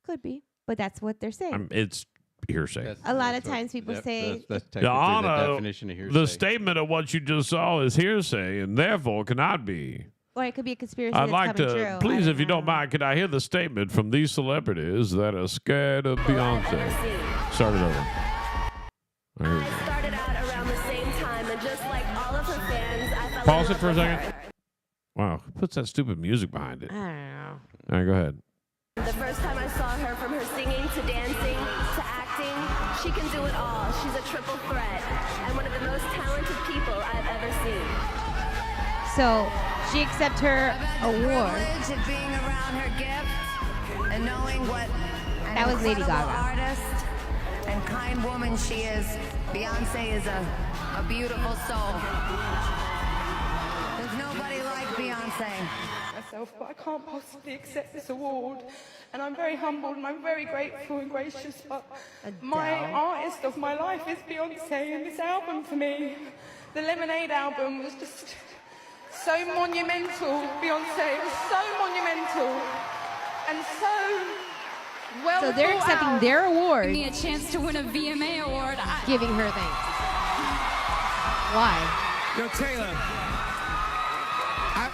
Could be, but that's what they're saying. It's hearsay. A lot of times people say That's technically the definition of hearsay. The statement of what you just saw is hearsay and therefore cannot be. Or it could be a conspiracy I'd that's like coming to, true. please, if you don't mind, could I hear the statement from these celebrities that are scared of Beyonce? Start it over. There we go. Started out around the same time, and just like all of her fans, I fell Pause in it for a love with second. Wow, who puts that stupid music behind it? I don't know. All right, go ahead. The first time I saw her, from her singing to dancing to acting, she can do it all. She's a triple threat and one of the most talented people I've ever seen. So she accepts her award. Being around her gift and knowing what That was Lady Gaga. artist and kind woman she is. Beyonce is a beautiful soul. There's nobody like Beyonce. Myself, but I can't possibly accept this award. And I'm very humbled and I'm very grateful and gracious, but my artist of my life is Beyonce, and this album for me, the Lemonade album, was just so monumental. Beyonce, it was so monumental and so well. So they're accepting their award. Give me a chance to win a VMA award. Giving her thanks. Why? Yo, Taylor,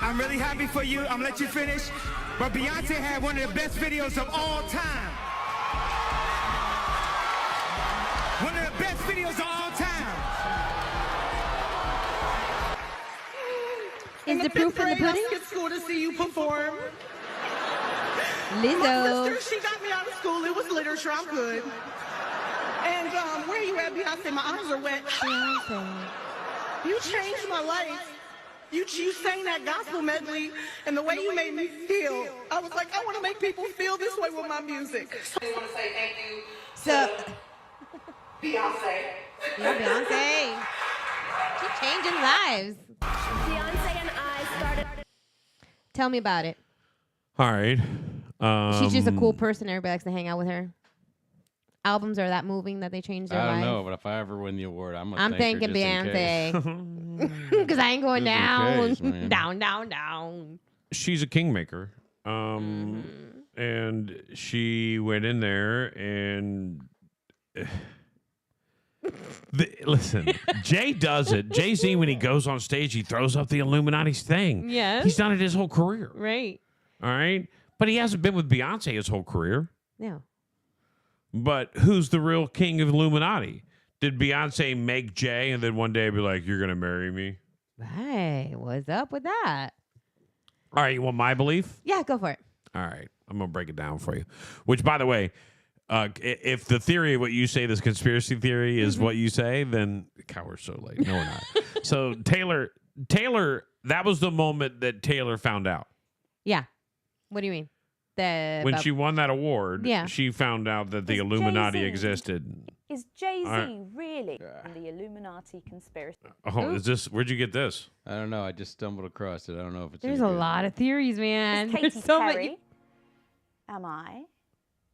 I'm really happy for you. I'm gonna let you finish. But Beyonce had one of the best videos of all time. One of the best videos of all time. Is the proof in the pudding? It's cool to see you perform. Lizzo. My sister, she got me out of school. It was literature. I'm good. And where you at, Beyonce? My eyes are wet. Beyonce. You changed my life. You sang that gospel medley, and the way you made me feel, I was like, I want to make people feel this way with my music. So I want to say thank you to Beyonce. Yeah, Beyonce. She's changing lives. Beyonce and I started. Tell me about it. All right. She's just a cool person. Everybody likes to hang out with her. Albums are that moving that they change their I lives. don't know, but if I ever win the award, I'm thinking Beyonce. Because I ain't going down. Down. She's a kingmaker. And she went in there and listen, Jay does it. Jay-Z, when he goes on stage, he throws up the Illuminati's thing. Yes. He's done it his whole career. Right. All right. But he hasn't been with Beyonce his whole career. No. But who's the real king of Illuminati? Did Beyonce make Jay and then one day be like, you're going to marry me? Hey, what's up with that? All right. You want my belief? Yeah, go for it. All right. I'm going to break it down for you. Which, by the way, if the theory of what you say, this conspiracy theory, is what you say, then God, we're so late. No, we're not. So Taylor, that was the moment that Taylor found out. Yeah. What do you mean? When she won that award, Yeah. she found out that the Illuminati Jay-Z. existed. Is Jay-Z right. really in the Illuminati conspiracy? Oh, is this? Where'd you get this? I don't know. I just stumbled across it. I don't know if it's. There's any a good. lot of theories, man. Is There's Katy so Perry? many. Am I?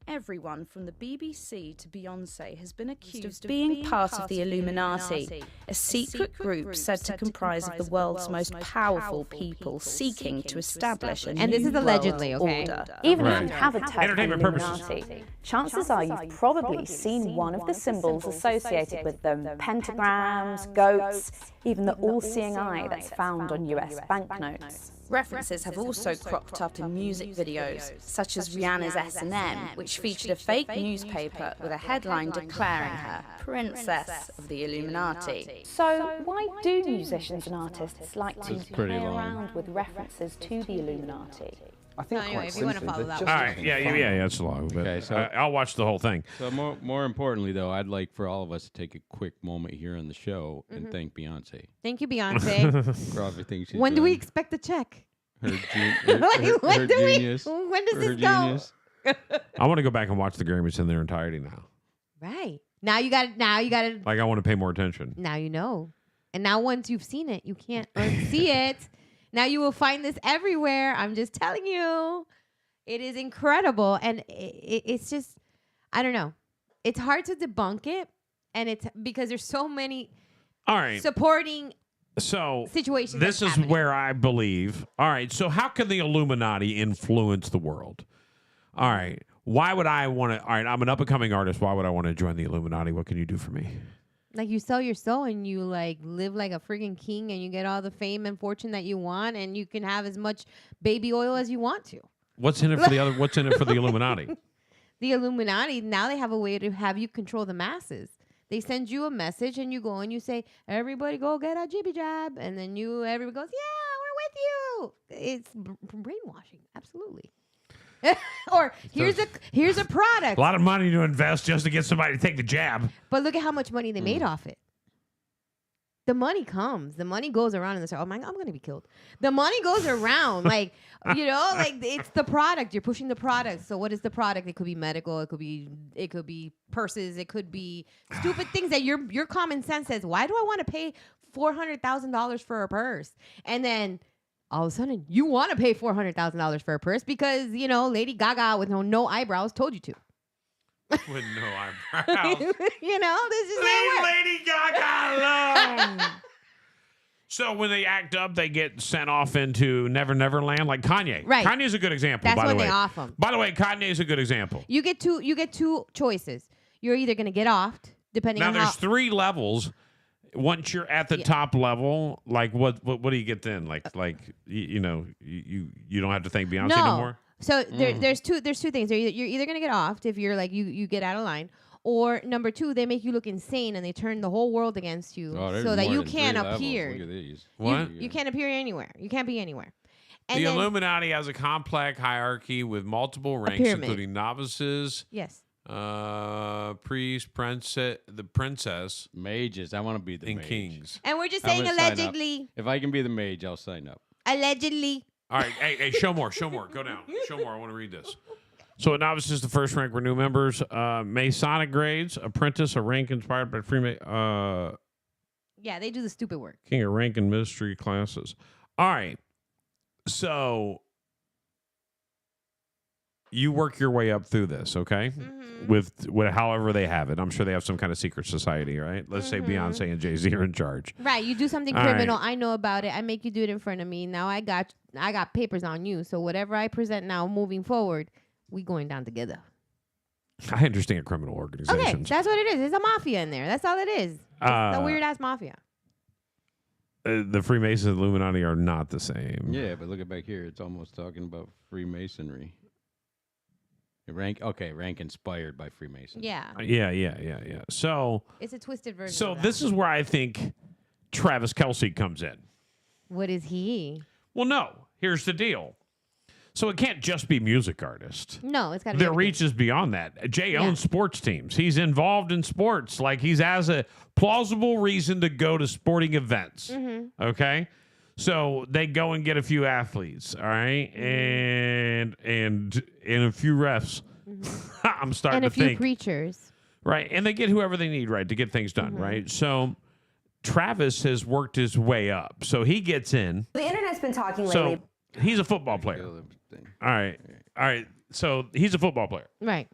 Everyone from the BBC to Beyonce has been accused of being part of the Illuminati, a secret group said to comprise of the world's most powerful people seeking to establish a And this new is allegedly, world okay? order. Even Right. if you haven't heard of the Entertainment purposes. Illuminati, chances are you've probably seen one of the symbols associated with them: pentagrams, goats, even the all-seeing eye that's found on US banknotes. References have also cropped up in music videos, such as Rihanna's S&M, which featured a fake newspaper with a headline declaring her Princess of the Illuminati. So why do musicians and artists like to It's pretty play long. around with references to the Illuminati? I think Anyway, quite if you wanna simply, follow that that just All right. Yeah, it's long. But Okay, so- I'll watch the whole thing. So more importantly, though, I'd like for all of us to take a quick moment here on the show and thank Beyonce Thank you, Beyonce. for everything she's When done. do we expect the check? Her, When do we- genius. when does her this go? genius. I want to go back and watch the Grammys in their entirety now. Right. Now you got to. Like, I want to pay more attention. Now you know. And now once you've seen it, you can't unsee it. Now you will find this everywhere. I'm just telling you. It is incredible. And it's just, I don't know. It's hard to debunk it. And it's because there's so many All right. supporting So situations. this that's is happening. where I believe. All right. So how can the Illuminati influence the world? All right. Why would I want to? All right. I'm an up and coming artist. Why would I want to join the Illuminati? What can you do for me? Like you sell your soul and you like live like a freaking king and you get all the fame and fortune that you want and you can have as much baby oil as you want to. What's in it for the other? What's in it for the Illuminati? The Illuminati, now they have a way to have you control the masses. They send you a message and you go and you say, everybody go get a jibby jab. And then everybody goes, yeah, we're with you. It's brainwashing. Absolutely. Or here's a product. A lot of money to invest just to get somebody to take the jab. But look at how much money they made off it. the money comes. The money goes around, and they say, "Oh my God, I'm going to be killed." The money goes around, like it's the product. You're pushing the product. So what is the product? It could be medical. It could be purses. It could be stupid things that your common sense says, "Why do I want to pay $400,000 for a purse?" And then all of a sudden, you want to pay $400,000 for a purse because Lady Gaga with no eyebrows told you to. With no eyebrows. This is Leave Lady Gaga alone. So when they act up, they get sent off into Never Never Land, like Kanye. Right. Kanye's a good example. That's by when the way. they off him. By the way, Kanye's a good example. You get two choices. You're either going to get offed, depending Now on there's how. 3 levels. Once you're at the top level, like what do you get then? Like you don't have to thank Beyonce no more. So there's two things. You're either gonna get offed if you're like you get out of line, or number 2, they make you look insane and they turn the whole world against you, so that you can't appear. Look at these. What? You can't appear anywhere. You can't be anywhere. And the then, Illuminati has a complex hierarchy with multiple ranks, including novices. Yes. Priest, princess, mages. I want to be the and mage. kings. And we're just saying allegedly. If I can be the mage, I'll sign up. Allegedly. All right, hey, show more. Go down. Show more. I want to read this. So a novice is the first rank where new members. Masonic grades, apprentice, a rank inspired by Freemason. Yeah, they do the stupid work. King of rank and mystery classes. All right, so you work your way up through this, okay? Mm-hmm. With however they have it. I'm sure they have some kind of secret society, right? Let's say Beyonce and Jay-Z are in charge. Right. You do something criminal. Right. I know about it. I make you do it in front of me. Now I got papers on you. So whatever I present now moving forward, we going down together. I understand criminal organizations. Okay, that's what it is. There's a mafia in there. That's all it is. It's a weird-ass mafia. The Freemasons and Illuminati are not the same. Yeah, but look at back here. It's almost talking about Freemasonry. Rank inspired by Freemasons. Yeah. Yeah. So it's a twisted version. So this is where I think Travis Kelce comes in. What is he? Well, no. Here's the deal. So it can't just be music artists. No, it's got to be. Their reach is beyond that. Jay owns sports teams. He's involved in sports. Like he has a plausible reason to go to sporting events. Mm-hmm. Okay. So they go and get a few athletes, all right, and a few refs. Mm-hmm. I'm starting to think. And a few preachers. Right, and they get whoever they need, right, to get things done, right? So Travis has worked his way up. So he gets in. The internet's been talking lately. So he's a football player. All right. So he's a football player. Right.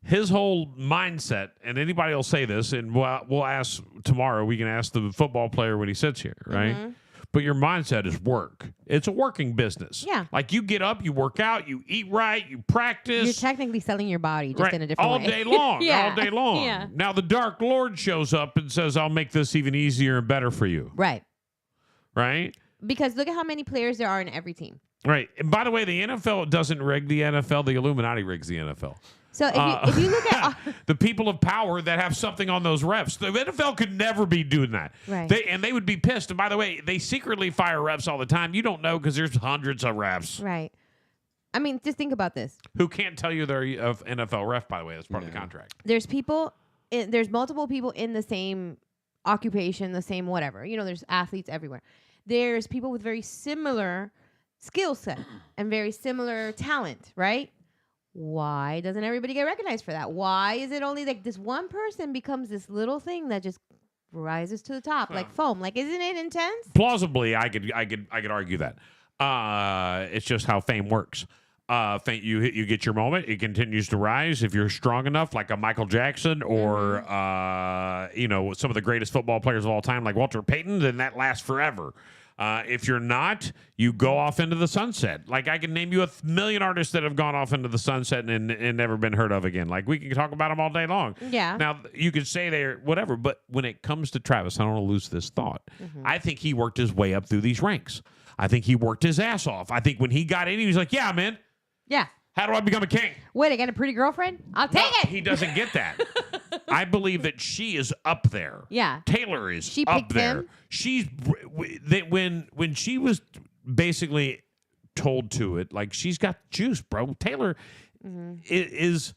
His whole mindset, and anybody will say this, and we'll ask tomorrow, we can ask the football player when he sits here, right? Mm-hmm. But your mindset is work. It's a working business. Yeah. Like you get up, you work out, you eat right, you practice. You're technically selling your body just in a different all way. Day long. Yeah. All day long. Yeah. Now the Dark Lord shows up and says, I'll make this even easier and better for you. Right. Right? Because look at how many players there are in every team. Right. And by the way, the NFL doesn't rig the NFL. The Illuminati rigs the NFL. So if you look at the people of power that have something on those refs, the NFL could never be doing that. Right. They would be pissed. And by the way, they secretly fire refs all the time. You don't know because there's hundreds of refs. Right. I mean, just think about this. Who can't tell you they're an NFL ref, by the way. That's part of the contract. There's multiple people in the same occupation, the same whatever. There's athletes everywhere. There's people with very similar skill set and very similar talent, right? Why doesn't everybody get recognized for that? Why is it only like this one person becomes this little thing that just rises to the top like foam? Like, isn't it intense? Plausibly, I could argue that. It's just how fame works. You get your moment, it continues to rise. If you're strong enough, like a Michael Jackson or some of the greatest football players of all time, like Walter Payton, then that lasts forever. If you're not, you go off into the sunset. Like I can name you 1,000,000 artists that have gone off into the sunset and never been heard of again. Like we can talk about them all day long. Yeah. Now you could say they're whatever, but when it comes to Travis, I don't want to lose this thought. Mm-hmm. I think he worked his way up through these ranks. I think he worked his ass off. I think when he got in, he was like, "Yeah, man. Yeah. How do I become a king? Wait, I got a pretty girlfriend? I'll take it." He doesn't get that. I believe that she is up there. Yeah. Taylor is she up there. Him? She's when she was basically told to it, like she's got juice, bro. Taylor is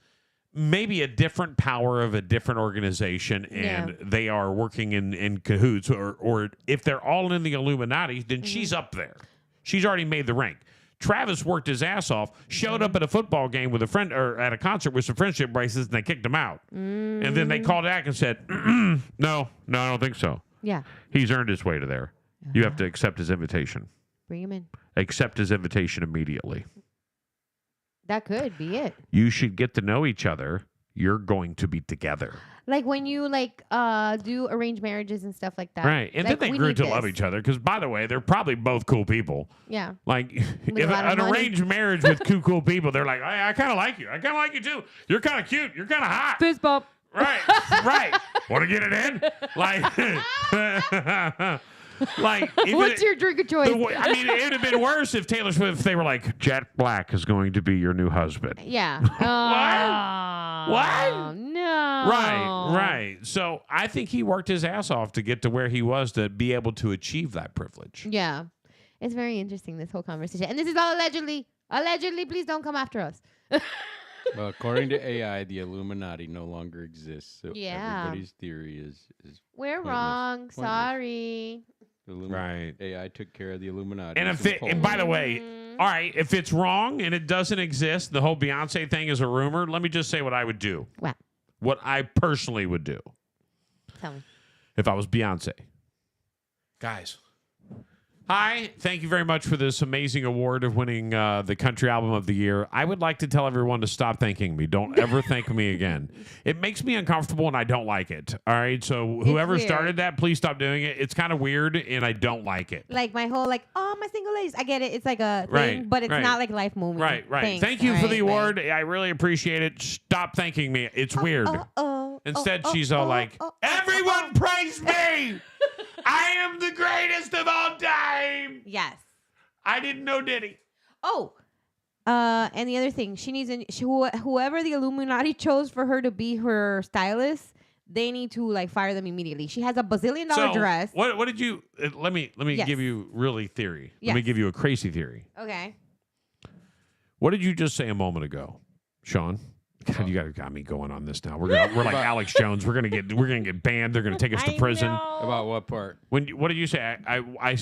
maybe a different power of a different organization, and they are working in cahoots, or if they're all in the Illuminati, then she's up there. She's already made the rank. Travis worked his ass off, showed up at a football game with a friend, or at a concert with some friendship bracelets, and they kicked him out. And then they called back and said, no, I don't think so. Yeah. He's earned his way to there. You have to accept his invitation. Bring him in. Accept his invitation immediately. That could be it. You should get to know each other. You're going to be together. Like when you do arranged marriages and stuff like that. Right. And like, then they grew to love each other because, by the way, they're probably both cool people. Yeah. Like, if an arranged marriage with two cool people, they're like, hey, I kind of like you. I kind of like you, too. You're kind of cute. You're kind of hot. Fist bump. Right. Right. Want to get it in? Like, what's your drink of choice? It would have been worse if Taylor Swift, if they were like, Jet Black is going to be your new husband. Yeah. What? No. Right. So I think he worked his ass off to get to where he was to be able to achieve that privilege. Yeah. It's very interesting, this whole conversation. And this is all allegedly. Allegedly, please don't come after us. Well, according to AI, the Illuminati no longer exists. So Yeah. everybody's theory is We're pointless. wrong. Pointless. Sorry. Right. AI took care of the Illuminati. And by the way, all right, if it's wrong and it doesn't exist, the whole Beyonce thing is a rumor, let me just say what I would do. What? What I personally would do. Tell me. If I was Beyonce. Guys. Hi, thank you very much for this amazing award of winning the Country Album of the Year. I would like to tell everyone to stop thanking me. Don't ever thank me again. It makes me uncomfortable and I don't like it. All right, so whoever started that, please stop doing it. It's kind of weird and I don't like it. Like my whole my single ladies. I get it. It's like a thing, but it's not like life moving. Right. Thanks, Thank you for the right, award. I really appreciate it. Stop thanking me. It's weird. Instead, she's all like, everyone praise me. I am the greatest of all time. Yes. I didn't know Diddy. Oh. And the other thing, she needs whoever the Illuminati chose for her to be her stylist, they need to fire them immediately. She has a bazillion-dollar dress. What did you? Let me give you really theory. Let me give you a crazy theory. Okay. What did you just say a moment ago, Sean? God, you got me going on this now. We're like Alex Jones. We're gonna get banned. They're gonna take us to prison. About what part? What did you say? I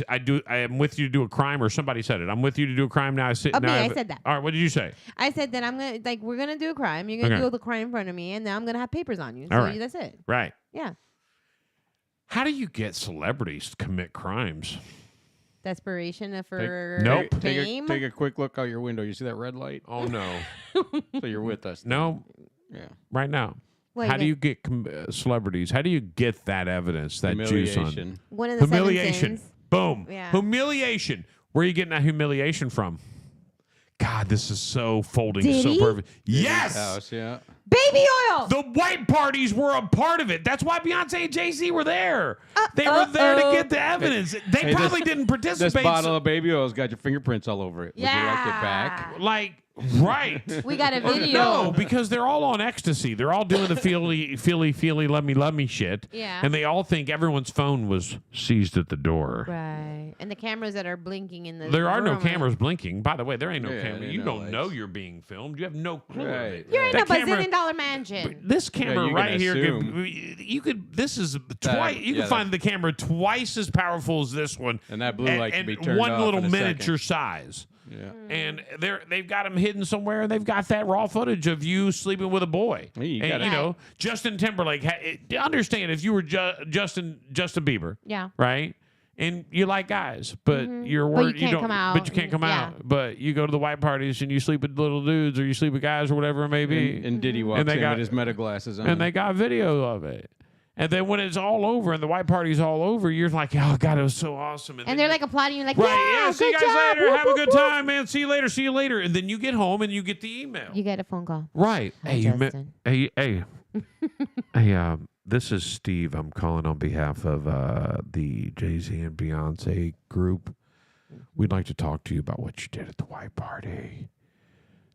am with you to do a crime, or somebody said it. I'm with you to do a crime. Now I sit. I said that. All right. What did you say? I said that I'm gonna we're gonna do a crime. You're gonna do the crime in front of me, and then I'm gonna have papers on you. So all right. That's it. Right. Yeah. How do you get celebrities to commit crimes? Desperation for fame. Take a quick look out your window. You see that red light? Oh no! So you're with us. No. Yeah. Right now. How do you get celebrities? How do you get that evidence? That juice on one of the humiliation. Boom. Yeah. Humiliation. Where are you getting that humiliation from? God, this is so folding Diddy? so perfect. Diddy's Yes. house, yeah. Baby oil. The white parties were a part of it. That's why Beyonce and Jay-Z were there. They were there to get the evidence. They probably didn't participate. This bottle of baby oil's got your fingerprints all over it. Would you like it back? Right. We got a video. No, because they're all on ecstasy. They're all doing the feely, love me shit. Yeah. And they all think everyone's phone was seized at the door. Right. And the cameras that are blinking in the There are no room. cameras blinking. By the way, there ain't no camera. You no don't lights. know you're being filmed. You have no clue. Right. You're in That a camera- bazillion-dollar mansion. This camera you right can here, assume. you could. This is twice. You can find the camera twice as powerful as this one, And that blue light can be turned one off little in a miniature second. size. Yeah. And they've got them hidden somewhere. And they've got that raw footage of you sleeping with a boy. You And, gotta- you know, Justin Timberlake. Understand if you were Justin Bieber, Yeah. right? And you like guys, but you're But worried you can't don't. come out. But you can't come Yeah. out. But you go to the white parties and you sleep with little dudes or you sleep with guys or whatever it may be. And Diddy walks they in got- with his meta glasses on. And they got video of it. And then when it's all over and the white party's all over, you're like, oh, God, it was so awesome. And they're like applauding you, like, right, yeah, see you good guys job. later. Whoop, Have a whoop, good whoop. time, man. See you later. And then you get home and you get the email. You get a phone call. Right. Hi, Justin. Hey, this is Steve. I'm calling on behalf of the Jay-Z and Beyonce group. We'd like to talk to you about what you did at the white party.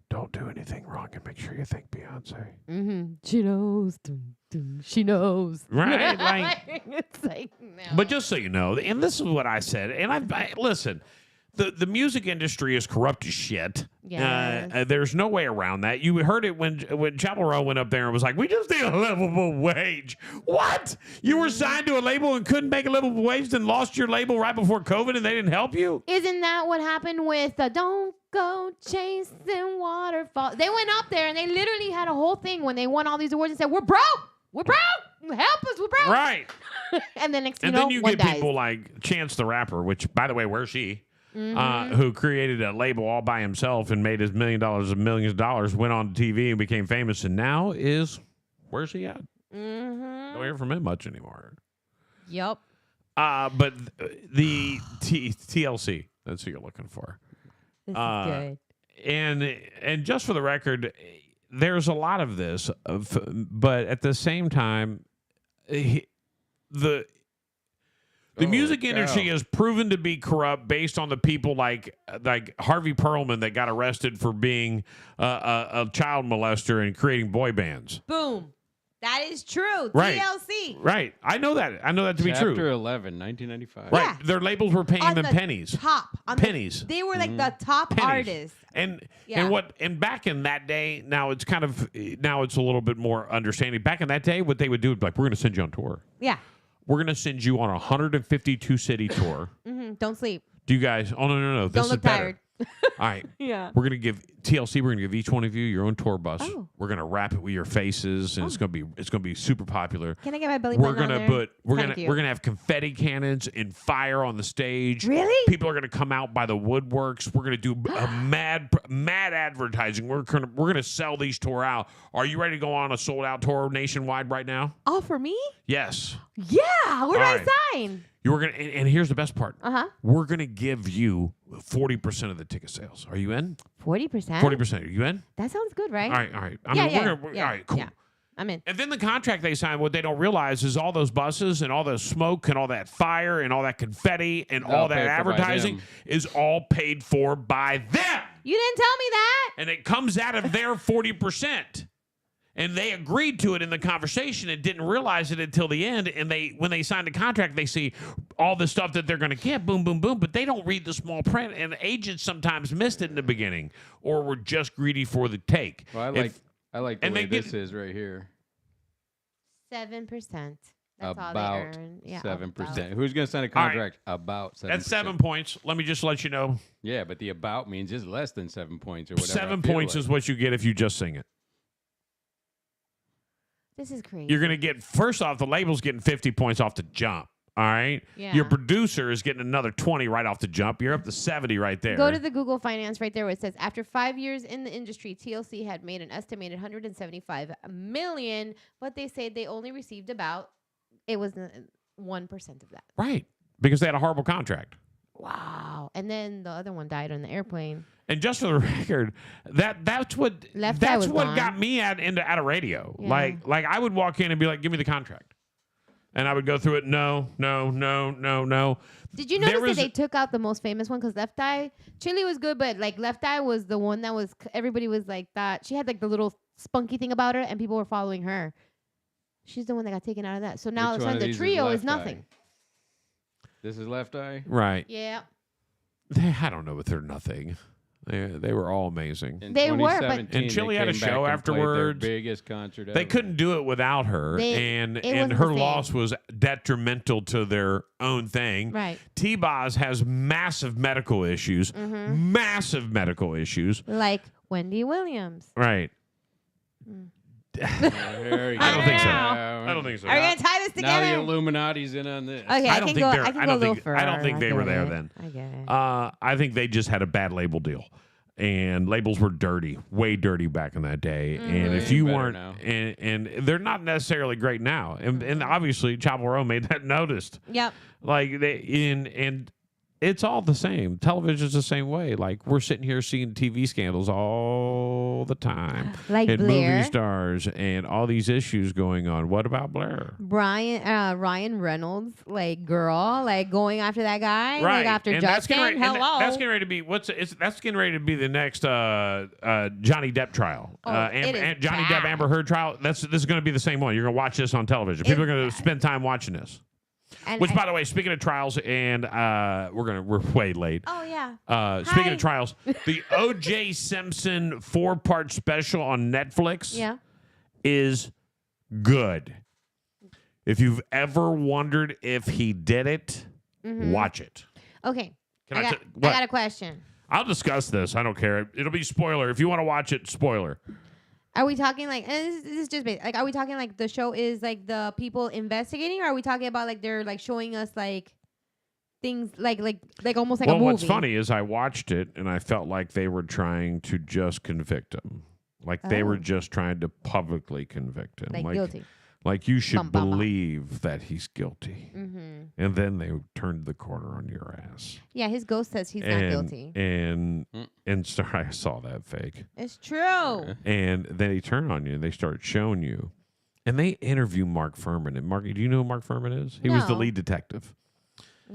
Don't do anything wrong and make sure you thank Beyonce. Mm-hmm. She knows. Dun, dun, she knows. Right, like- it's like, no. But just so you know, and this is what I said, and I listen, the music industry is corrupt as shit, Yes. There's no way around that. You heard it when Chapel Row went up there and was like, we just need a livable wage. What? You were signed to a label and couldn't make a livable wage, then lost your label right before COVID and they didn't help you? Isn't that what happened with Don't Go Chasing Waterfalls? They went up there and they literally had a whole thing when they won all these awards and said, we're broke. We're broke. Help us. We're broke. Right. And then next thing And you know, then you one get dies. people like Chance the Rapper, which, by the way, where's she? Mhm. Who created a label all by himself and made his $1 million and millions of dollars, went on TV and became famous, and now where's he at? Don't hear from him much anymore. Yep. But the TLC, that's who you're looking for. This is good. And just for the record, there's a lot of this, but at the same time, the music industry has proven to be corrupt based on the people like Harvey Perlman that got arrested for being a child molester and creating boy bands. Boom. That is true. Right. TLC. Right. I know that to be true. Chapter 11, 1995. Right. Yeah. Their labels were paying On them the pennies. Top. Pennies. They were like the top artists. And Yeah. and back in that day, now it's a little bit more understanding. Back in that day, what they would do would be like, we're going to send you on tour. Yeah. We're going to send you on a 152 city tour. Don't sleep. Do you guys? Oh no! This Don't is look better. tired. All right. Yeah. We're gonna give TLC. We're gonna give each one of you your own tour bus. Oh. We're gonna wrap it with your faces, and it's gonna be super popular. Can I get my belly We're button on gonna there? put we're Kinda gonna cute. we're gonna have confetti cannons and fire on the stage. Really? People are gonna come out by the woodworks. We're gonna do a mad advertising. We're gonna sell these tour out. Are you ready to go on a sold out tour nationwide right now? Oh, for me? Yes. Yeah. Where do All I right. sign? You were gonna, and here's the best part. Uh-huh. We're gonna give you 40% of the ticket sales. Are you in? 40%? 40%. Are you in? That sounds good, right? All right. We're gonna, all right, cool. Yeah. I'm in. And then the contract they signed, what they don't realize is all those buses and all the smoke and all that fire and all that confetti and all that paid for by advertising them. is all paid for by them. You didn't tell me that. And it comes out of their 40%. And they agreed to it in the conversation and didn't realize it until the end. And when they signed the contract, they see all the stuff that they're going to get, boom, boom, boom. But they don't read the small print. And agents sometimes missed it in the beginning or were just greedy for the take. Well, I like the way this is right here. 7%. That's all they About earn. Yeah, 7%. Who's going to sign a All right. contract? About 7%. That's 7 points. Let me just let you know. Yeah, but the about means it's less than 7 points or whatever. 7 points is what you get if you just sing it. This is crazy. You're going to get, first off, the label's getting 50 points off the jump. All right? Yeah. Your producer is getting another 20 right off the jump. You're up to 70 right there. Go to the Google Finance right there where it says, after 5 years in the industry, TLC had made an estimated $175 million, but they say they only received about, it was 1% of that. Right. Because they had a horrible contract. Wow. And then the other one died on the airplane. And just for the record, that's what Left Eye that's was what gone. got me out of radio. Yeah. Like I would walk in and be like, "Give me the contract," and I would go through it. No. Did you There notice was- that they took out the most famous one? Because Left Eye, Chili was good, but like Left Eye was the one that was, everybody was like that. She had like the little spunky thing about her and people were following her. She's the one that got taken out of that. So now all of Which a one sudden of the these trio Left is nothing. Eye? This is Left Eye? Right. Yeah. I don't know if they're nothing. They were all amazing. In They were, but- 2017, And Chili they had a came back show and played their afterwards. biggest concert They ever. couldn't do it without her, and wasn't her the same. loss was detrimental to their own thing. Right. T-Boz has massive medical issues. Mm-hmm. Massive medical issues. Like Wendy Williams. Right. There you I don't go. think so. I don't think so. Are we going to tie this Now the together? Illuminati's in on this. Okay, I I don't can think go. they're. I can I go a don't little think. further. I don't think they get were there it. then. I get it. I think they just had a bad label deal, and labels were dirty, way dirty back in that day. And if you Better weren't, now. and they're not necessarily great now. And obviously, Chapel Row made that noticed. Yep. Like and it's all the same. Television's the same way. Like we're sitting here seeing TV scandals all the time, Like and Blair. movie stars, and all these issues going on. What about Blair? Ryan Reynolds, like girl, like going after that guy, like after and that's Justin. getting ready, and Hello. that's getting ready to be that's getting ready to be the next Johnny Depp trial. Oh, it is Johnny bad. Depp Amber Heard trial. This is going to be the same one. You're going to watch this on television. People are going to spend time watching this. Which, by the way, speaking of trials, and we're way late. Oh yeah. Speaking of trials, the O.J. Simpson 4-part special on Netflix is good. If you've ever wondered if he did it, watch it. Okay. Can I got a question. I'll discuss this. I don't care. It'll be spoiler. If you want to watch it, spoiler. Are we talking like, and this is just basic, like, are we talking like the show is like the people investigating, or are we talking about like they're like showing us like things like almost like a movie? Well, what's funny is I watched it and I felt like they were trying to just convict him. Like they were just trying to publicly convict him. Like guilty. Like you should believe that he's guilty. Mm-hmm. And then they turned the corner on your ass. Yeah, his ghost says he's not guilty. And sorry, I saw that fake. It's true. And then he turned on you and they started showing you. And they interview Mark Furman. And Mark, do you know who Mark Furman is? He was the lead detective.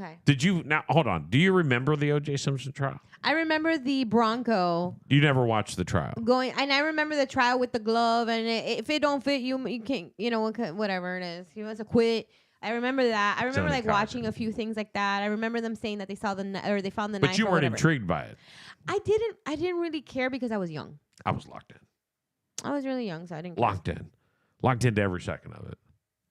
Okay. Now hold on. Do you remember the O.J. Simpson trial? I remember the Bronco You never watched the trial. going, and I remember the trial with the glove, and if it don't fit you, you can't, whatever it is. He wants to quit. I remember that. I remember like watching a few things like that. I remember them saying that they saw they found the knife. But you weren't intrigued by it. I didn't really care because I was young. I was locked in. I was really young, so I didn't care. Locked into every second of it.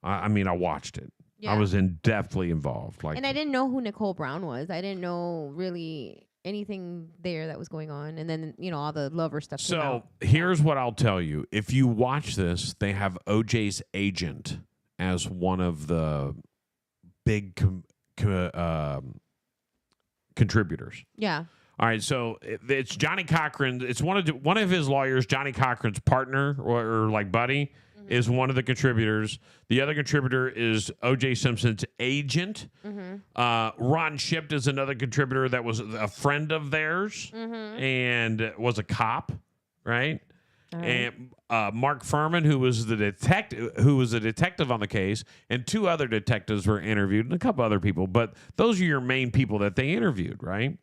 I mean, I watched it. Yeah. I was in-depthly involved. And I didn't know who Nicole Brown was. I didn't know really anything there that was going on. And then, all the lover stuff. So here's what I'll tell you. If you watch this, they have OJ's agent as one of the big contributors. Yeah. All right, so it's Johnny Cochran. It's one of his lawyers, Johnny Cochran's partner or like buddy, is one of the contributors. The other contributor is O.J. Simpson's agent. Ron Shipt is another contributor that was a friend of theirs and was a cop, right? And Mark Furman, who was the detective on the case, and 2 other detectives were interviewed, and a couple other people. But those are your main people that they interviewed, right?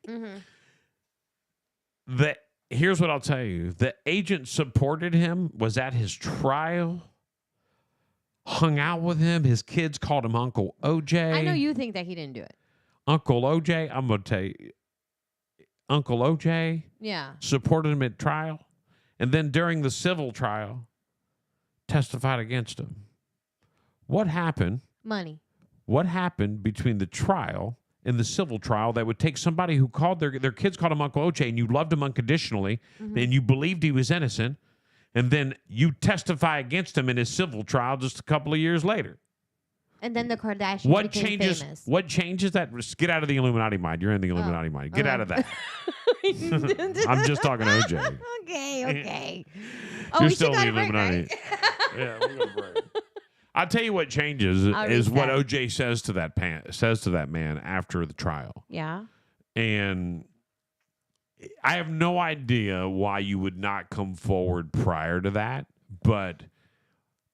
Here's what I'll tell you. The agent supported him, was at his trial, hung out with him. His kids called him Uncle OJ. I know you think that he didn't do it. Uncle OJ, I'm going to tell you, Uncle OJ supported him at trial. And then during the civil trial, testified against him. What happened? Money. What happened between the trial and the civil trial that would take somebody who called their kids called him Uncle OJ and you loved him unconditionally and you believed he was innocent, and then you testify against him in his civil trial just a couple of years later? And then the Kardashians became famous. What changes that? Just get out of the Illuminati mind. You're in the Illuminati mind. Get out of that. I'm just talking OJ. Okay. You're still in the Illuminati. Right? Yeah, we're gonna break. I'll tell you what changes is what OJ says to that man after the trial. Yeah. And I have no idea why you would not come forward prior to that, but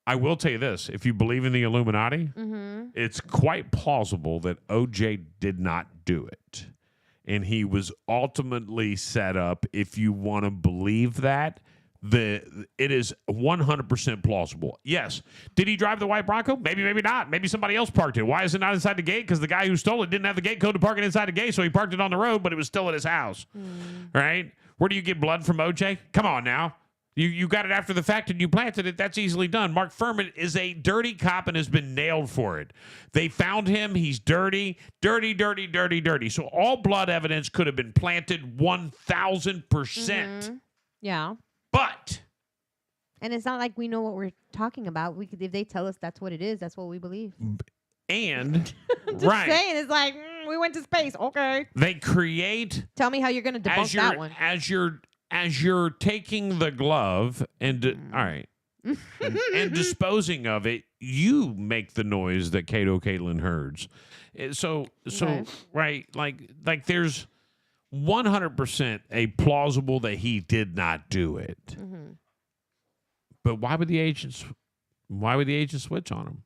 I will tell you this. If you believe in the Illuminati, it's quite plausible that OJ did not do it. And he was ultimately set up, if you want to believe that, it is 100% plausible. Yes. Did he drive the white Bronco? Maybe, maybe not. Maybe somebody else parked it. Why is it not inside the gate? Because the guy who stole it didn't have the gate code to park it inside the gate, so he parked it on the road, but it was still at his house. Right? Where do you get blood from, OJ? Come on now. You got it after the fact and you planted it. That's easily done. Mark Furman is a dirty cop and has been nailed for it. They found him. He's dirty. So all blood evidence could have been planted 1,000%. Yeah. But. And it's not like we know what we're talking about. If they tell us that's what it is, that's what we believe. And just saying, it's like we went to space. Okay. They create. Tell me how you're going to debunk that one. As you're taking the glove and all right, and disposing of it, you make the noise that Kato Caitlin hears. So right, like there's 100% a plausible that he did not do it. But why would the agent switch on him?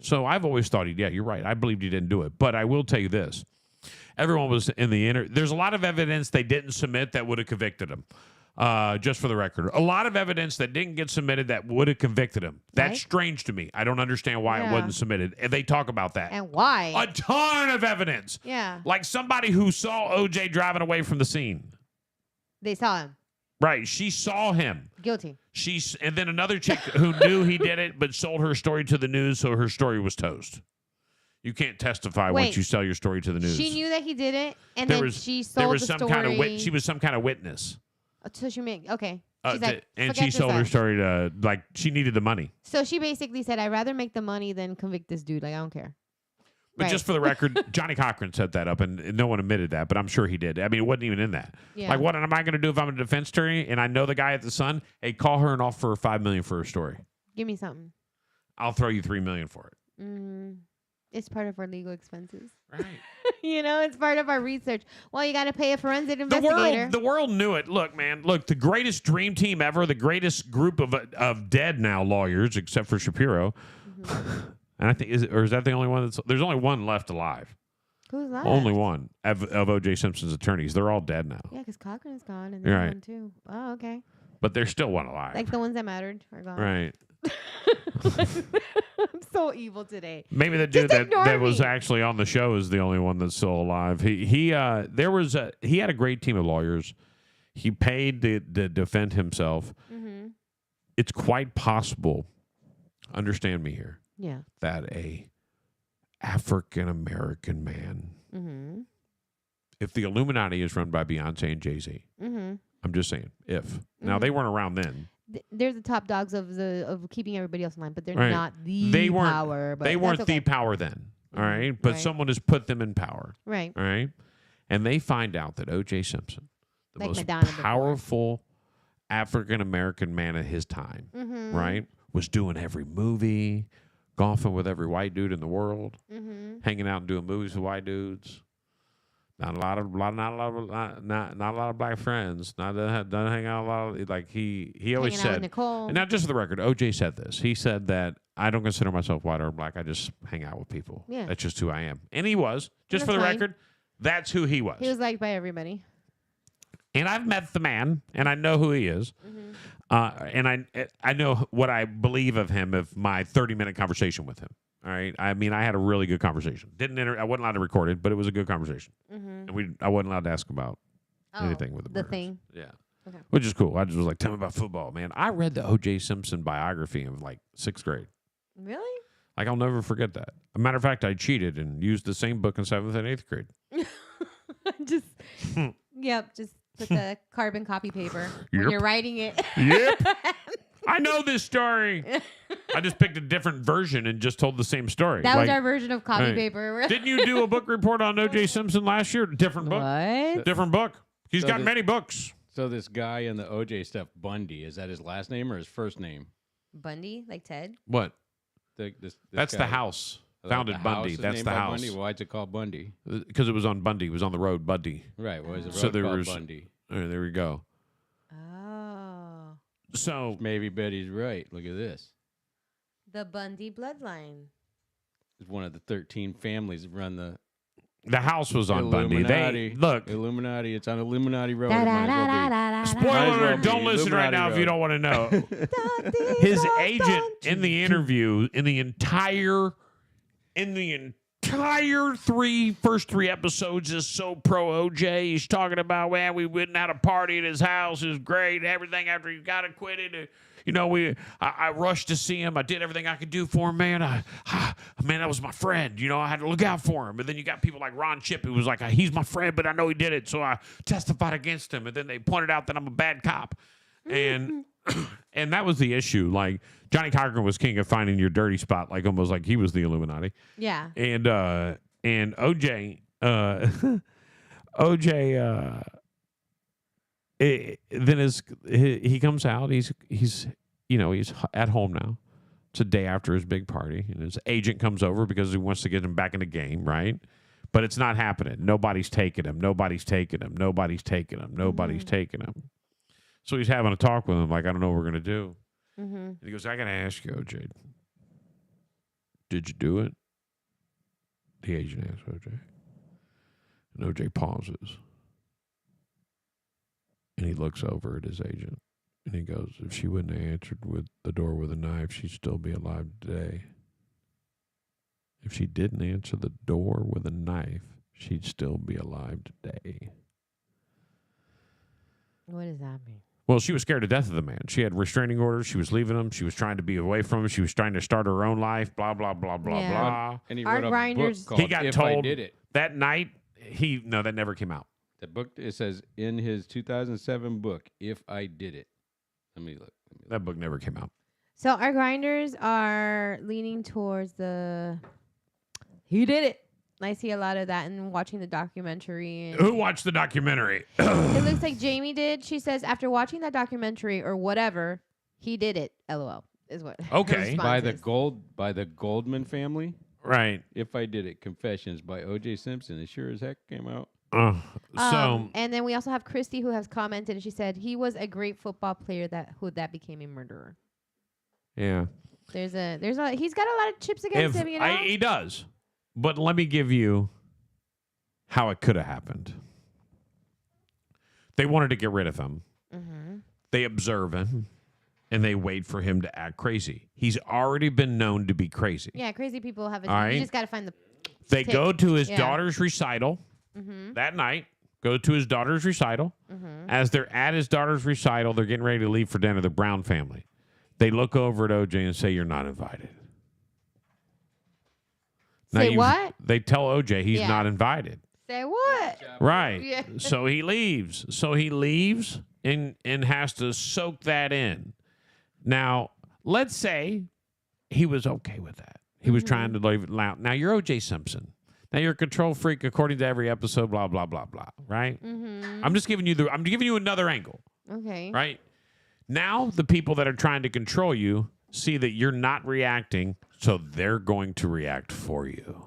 So I've always thought you're right. I believed he didn't do it. But I will tell you this. Everyone was in the there's a lot of evidence they didn't submit that would have convicted him. Just for the record. A lot of evidence that didn't get submitted that would have convicted him. That's Right. strange to me. I don't understand why it Yeah. wasn't submitted. And they talk about that. And why? A ton of evidence. Yeah. Like somebody who saw OJ driving away from the scene. They saw him. Right. She saw him. Guilty. And then another chick who knew he did it but sold her story to the news, so her story was toast. You can't testify Wait. once you sell your story to the news. She knew that he did it, and There then was- she there sold was the some story. kind of she was some kind of witness. So she made okay. Uh, She's to- like, and "Forget she this sold her out." story to, like, she needed the money. So she basically said, "I'd rather make the money than convict this dude. Like I don't care." But Right. just for the record, Johnny Cochran set that up, and no one admitted that, but I'm sure he did. I mean, it wasn't even in that. Yeah. Like, what am I going to do if I'm a defense attorney and I know the guy at the Sun? Hey, call her and offer her $5 million for her story. Give me something. I'll throw you $3 million for it. It's part of our legal expenses. Right. It's part of our research. Well, you got to pay a forensic The investigator. world knew it. Look, man. Look, the greatest dream team ever, the greatest group of dead now lawyers, except for Shapiro. And I think is that the only one that's? There's only one left alive. Who's that? Only one of O.J. Simpson's attorneys. They're all dead now. Yeah, because Cochran's gone, and You're there's right. one too. Oh, okay. But there's still one alive. Like the ones that mattered are gone. Right. I'm so evil today. Maybe the dude that was actually on the show is the only one that's still alive. He had a great team of lawyers. He paid to defend himself. Mm-hmm. It's quite possible. Understand me here. Yeah. That a African American man. Mm-hmm. If the Illuminati is run by Beyonce and Jay-Z, Mm-hmm. I'm just saying. If now they weren't around then. They're the top dogs of keeping everybody else in line, but they're Right. not the They weren't, power. But they weren't that's okay. the power then. All right. But Right. someone has put them in power. Right. All right. And they find out that O.J. Simpson, the Like most Madonna before. powerful African American man of his time, Mhm. right, was doing every movie, golfing with every white dude in the world, Mhm. hanging out and doing movies with white dudes. Not a lot of black friends. Doesn't hang out a lot. Like he always Hanging out with said. Nicole. And now, just for the record, OJ said this. He said that I don't consider myself white or black. I just hang out with people. Yeah. That's just who I am. And he was. Just for That's the fine. record, that's who he was. He was liked by everybody. And I've met the man, and I know who he is. And I know what I believe of him of my 30-minute conversation with him. All right. I mean, I had a really good conversation. I wasn't allowed to record it, but it was a good conversation. Mhm. And I wasn't allowed to ask about anything with the the Brewers. thing. Yeah. Okay. Which is cool. I just was like, tell me about football, man. I read the O.J. Simpson biography in like 6th grade. Really? Like, I'll never forget that. A matter of fact, I cheated and used the same book in 7th and 8th grade. Just yep. Just put the carbon copy paper when Yep. you're writing it. Yep. I know this story. I just picked a different version and just told the same story. That was Like, our version of copy right. paper. Didn't you do a book report on O.J. Simpson last year? Different book. What? Different book. He's So got this- many books. So this guy in the OJ stuff, Bundy, is that his last name or his first name? Bundy, like Ted. What? This That's guy. the house. Oh, Founded the Bundy. house is That's named the by house. Bundy? Why is it called Bundy? Because it was on Bundy. It was on the road, Bundy. Right. Why is it So road there called was. Bundy? There we go. Oh. So maybe Betty's right. Look at this. The Bundy bloodline. It's one of the 13 families that run the house was on Bundy. Illuminati. Look. Illuminati. It's on Illuminati Road. Da, It da, might as well da, be. da, da, Spoiler Might as well alert, don't be. listen right Illuminati now if you Road. don't want to know. His agent in the interview, in the entire first three episodes is so pro OJ. He's talking about, man, we went and had a party at his house. It was great. Everything after he got acquitted. I rushed to see him. I did everything I could do for him, man. Man, that was my friend. I had to look out for him. But then you got people like Ron Chipp, who was like, he's my friend, but I know he did it, so I testified against him. And then they pointed out that I'm a bad cop. And and that was the issue. Like, Johnny Cochran was king of finding your dirty spot, like almost like he was the Illuminati. Yeah. And OJ, then he comes out. He's at home now. It's a day after his big party, and his agent comes over because he wants to get him back in the game, right? But it's not happening. Nobody's taking him. Nobody's taking him. Nobody's taking him. Nobody's taking him. So he's having a talk with him, like, I don't know what we're gonna do. Mm-hmm. And he goes, I gotta ask you, OJ, did you do it? The agent asks OJ. And OJ pauses. And he looks over at his agent. And he goes, if she wouldn't have answered with the door with a knife, she'd still be alive today. If she didn't answer the door with a knife, she'd still be alive today. What does that mean? Well, she was scared to death of the man. She had restraining orders. She was leaving him. She was trying to be away from him. She was trying to start her own life, blah, blah, blah, blah, Yeah. blah. And he Our wrote a grinders- book called He got If told I Did It. that night, no, that never came out. The book, it says in his 2007 book, If I Did It. Let me look. That book never came out. So our grinders are leaning towards the he did it. I see a lot of that in watching the documentary. And Who watched the documentary? it looks like Jamie did. She says after watching that documentary or whatever, he did it. LOL is what. her Okay. response By the Goldman family. Right. If I Did It, Confessions by O.J. Simpson. It sure as heck came out. And then we also have Christy who has commented and she said he was a great football player that became a murderer. Yeah. He's got a lot of chips against him, you know. He does. But let me give you how it could have happened. They wanted to get rid of him. Mm-hmm. They observe him, and they wait for him to act crazy. He's already been known to be crazy. Yeah, crazy people have it. All You right. just got to find the. They tick. go to his Yeah. daughter's recital that night. Go to his daughter's recital. As they're at his daughter's recital, they're getting ready to leave for dinner. The Brown family. They look over at OJ and say, "You're not invited." Say what? They tell OJ he's Yeah. not invited. Say what? Right. Yeah. So he leaves. And has to soak that in. Now, let's say he was okay with that. He was trying to leave it loud. Now, you're O.J. Simpson. Now, you're a control freak according to every episode, blah, blah, blah, blah, right? I'm just giving you another angle, Okay. right? Now, the people that are trying to control you see that you're not reacting, so they're going to react for you.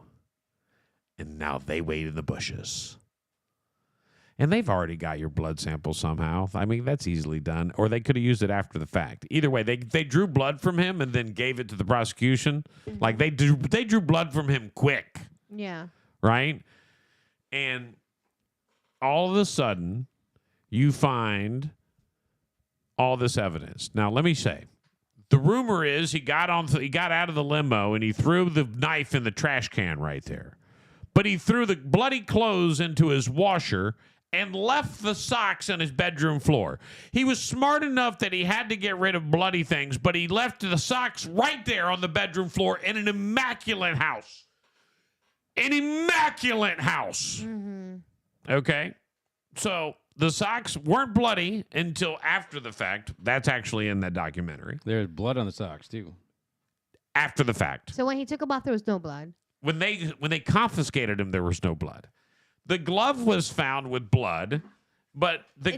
And now they wait in the bushes. And they've already got your blood sample somehow. I mean, that's easily done. Or they could have used it after the fact. Either way, they drew blood from him and then gave it to the prosecution. Like they drew blood from him quick, Yeah. right? And all of a sudden, you find all this evidence. Now, let me say, the rumor is he got out of the limo and he threw the knife in the trash can right there. But he threw the bloody clothes into his washer and left the socks on his bedroom floor. He was smart enough that he had to get rid of bloody things, but he left the socks right there on the bedroom floor in an immaculate house. An immaculate house. Okay? So the socks weren't bloody until after the fact. That's actually in that documentary. There's blood on the socks, too. After the fact. So when he took them off, there was no blood. When they confiscated him, there was no blood. The glove was found with blood, but the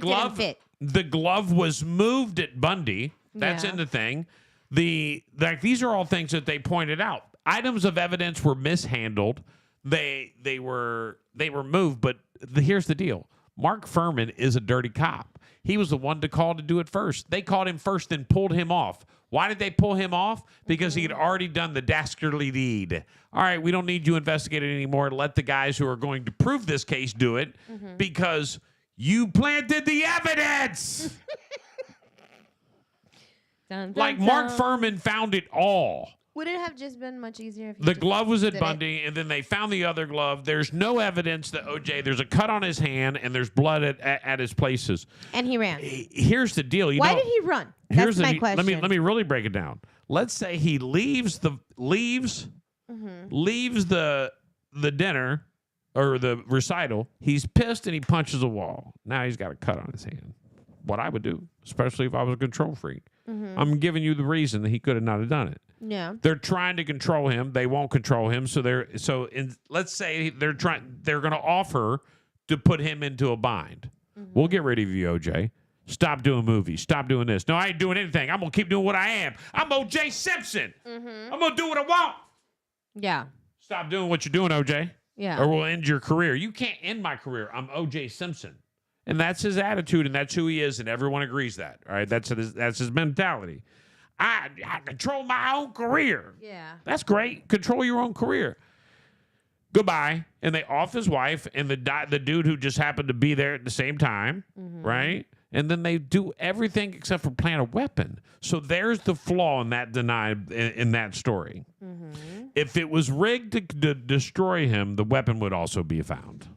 glove was moved at Bundy. That's in the thing. These are all things that they pointed out. Items of evidence were mishandled. They were moved, but here's the deal. Mark Furman is a dirty cop. He was the one to call to do it first. They called him first and pulled him off. Why did they pull him off? Because he had already done the dastardly deed. All right, we don't need you investigating anymore. Let the guys who are going to prove this case do it because you planted the evidence. Dun, dun, Like Mark dun. Furman found it all. Would it have just been much easier if he The just glove was at did it? Bundy, and then they found the other glove. There's no evidence that OJ, there's a cut on his hand, and there's blood at his places. And he ran. Here's the deal. Why did he run? That's my question. Let me really break it down. Let's say he leaves the dinner or the recital. He's pissed and he punches a wall. Now he's got a cut on his hand. What I would do, especially if I was a control freak. I'm giving you the reason that he could have not have done it. Yeah. They're trying to control him. They won't control him. Let's say they're going to offer to put him into a bind. We'll get rid of you, OJ. Stop doing movies. Stop doing this. No, I ain't doing anything. I'm going to keep doing what I am. I'm O.J. Simpson. I'm going to do what I want. Yeah. Stop doing what you're doing, OJ. Yeah. Or we'll end your career. You can't end my career. I'm O.J. Simpson. And that's his attitude, and that's who he is, and everyone agrees that. All right, that's his mentality. I control my own career. Yeah. That's great. Control your own career. Goodbye. And they off his wife and the dude who just happened to be there at the same time, right? And then they do everything except for plant a weapon. So there's the flaw in that in that story. Mm-hmm. If it was rigged to destroy him, the weapon would also be found.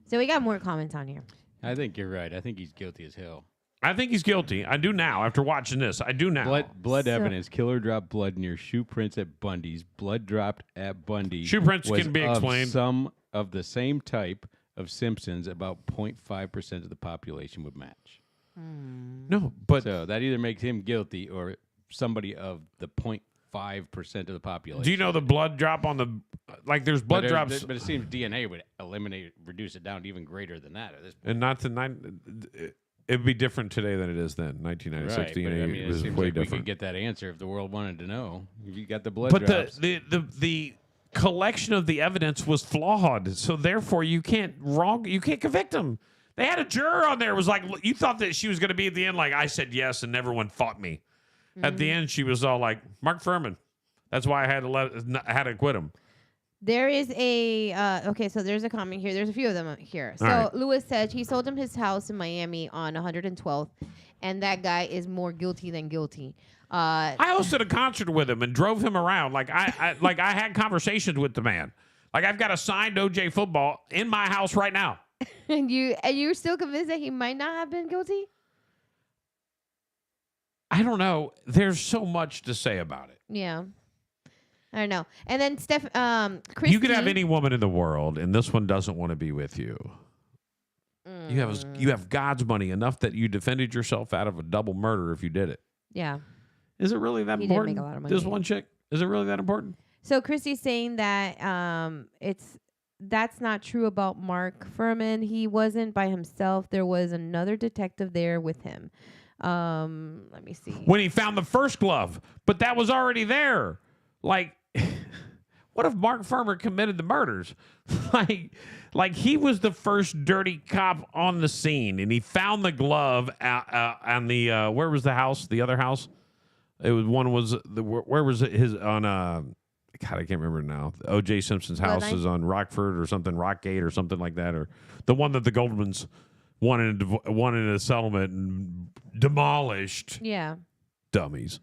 So we got more comments on here. I think you're right. I think he's guilty as hell. I think he's guilty. I do now. After watching this, I do now. Blood evidence. Killer dropped blood near shoe prints at Bundy's. Blood dropped at Bundy. Shoe prints was can be of explained. Some of the same type of Simpsons. About 0.5% of the population would match. No, but so that either makes him guilty or somebody of the 0.5% of the population. Do you know the blood drop on the there's blood drops? But it seems DNA would reduce it down to even greater than that at this point. And not to it'd be different today than it is then. 1996 Right, but, DNA I mean, it was seems way like we different. could get that answer if the world wanted to know. If you got the blood But drops. the collection of the evidence was flawed, so therefore you can't convict him. They had a juror on there. It was like, you thought that she was going to be at the end like, I said yes and everyone fought me. At the end, she was all like, Mark Furman. That's why I had to quit him. There is okay, so there's a comment here. There's a few of them here. So right. Lewis said he sold him his house in Miami on 112th, and that guy is more guilty than guilty. I hosted a concert with him and drove him around. Like I had conversations with the man. Like I've got a signed OJ football in my house right now. And you're still convinced that he might not have been guilty? I don't know. There's so much to say about it. Yeah. I don't know. And then Christy, you could have any woman in the world, and this one doesn't want to be with you. You have God's money enough that you defended yourself out of a double murder if you did it. Yeah. Is it really that He did important? make a lot of money. This one chick? Is it really that important? So Christy's saying that that's not true about Mark Furman. He wasn't by himself. There was another detective there with him. Let me see. When he found the first glove, but that was already there. Like, what if Mark Furman committed the murders? like he was the first dirty cop on the scene, and he found the glove on the where was the house? The other house? It was where was it? His on God, I can't remember now. O.J. Simpson's house is on Rockford or something, Rockgate or something like that, or the one that the Goldmans wanted a settlement and demolished. Yeah. Dummies.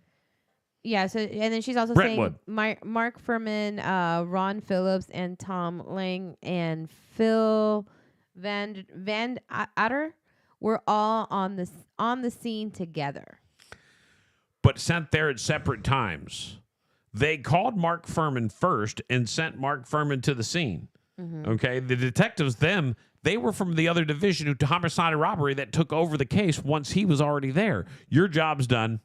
Yeah. So and then she's also Brentwood. saying Mark Furman, Ron Phillips, and Tom Lang and Phil Van Atter were all on the scene together, but sent there at separate times. They called Mark Furman first and sent Mark Furman to the scene. Mm-hmm. Okay, the detectives, they were from the other division who homicide and robbery that took over the case once he was already there. Your job's done.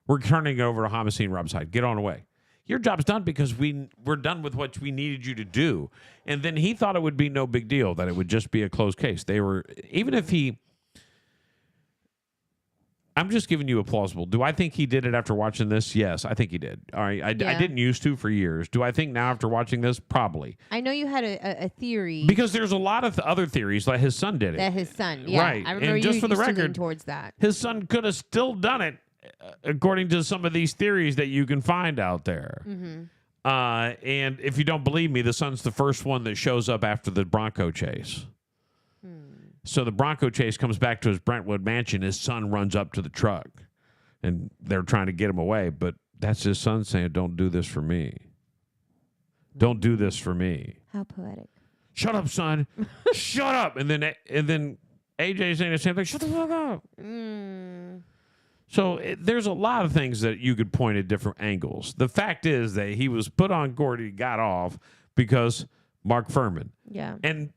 We're turning it over to homicide and robbery. Get on the way. Your job's done because we're done with what we needed you to do. And then he thought it would be no big deal, that it would just be a closed case. Even if he... I'm just giving you a plausible. Do I think he did it after watching this? Yes, I think he did. All right, I didn't used to for years. Do I think now after watching this? Probably. I know you had a theory because there's a lot of other theories like his son did it. That his son, yeah, right? I remember and just for the record, towards that his son could have still done it, according to some of these theories that you can find out there. Mm-hmm. And if you don't believe me, the son's the first one that shows up after the Bronco chase. So the Bronco chase comes back to his Brentwood mansion. His son runs up to the truck, and they're trying to get him away. But that's his son saying, "Don't do this for me. Don't do this for me." How poetic! Shut up, son. Shut up. And then AJ saying the same thing. Shut the fuck up. So there's a lot of things that you could point at different angles. The fact is that he was put on Gordy, got off because Mark Furman. Yeah. And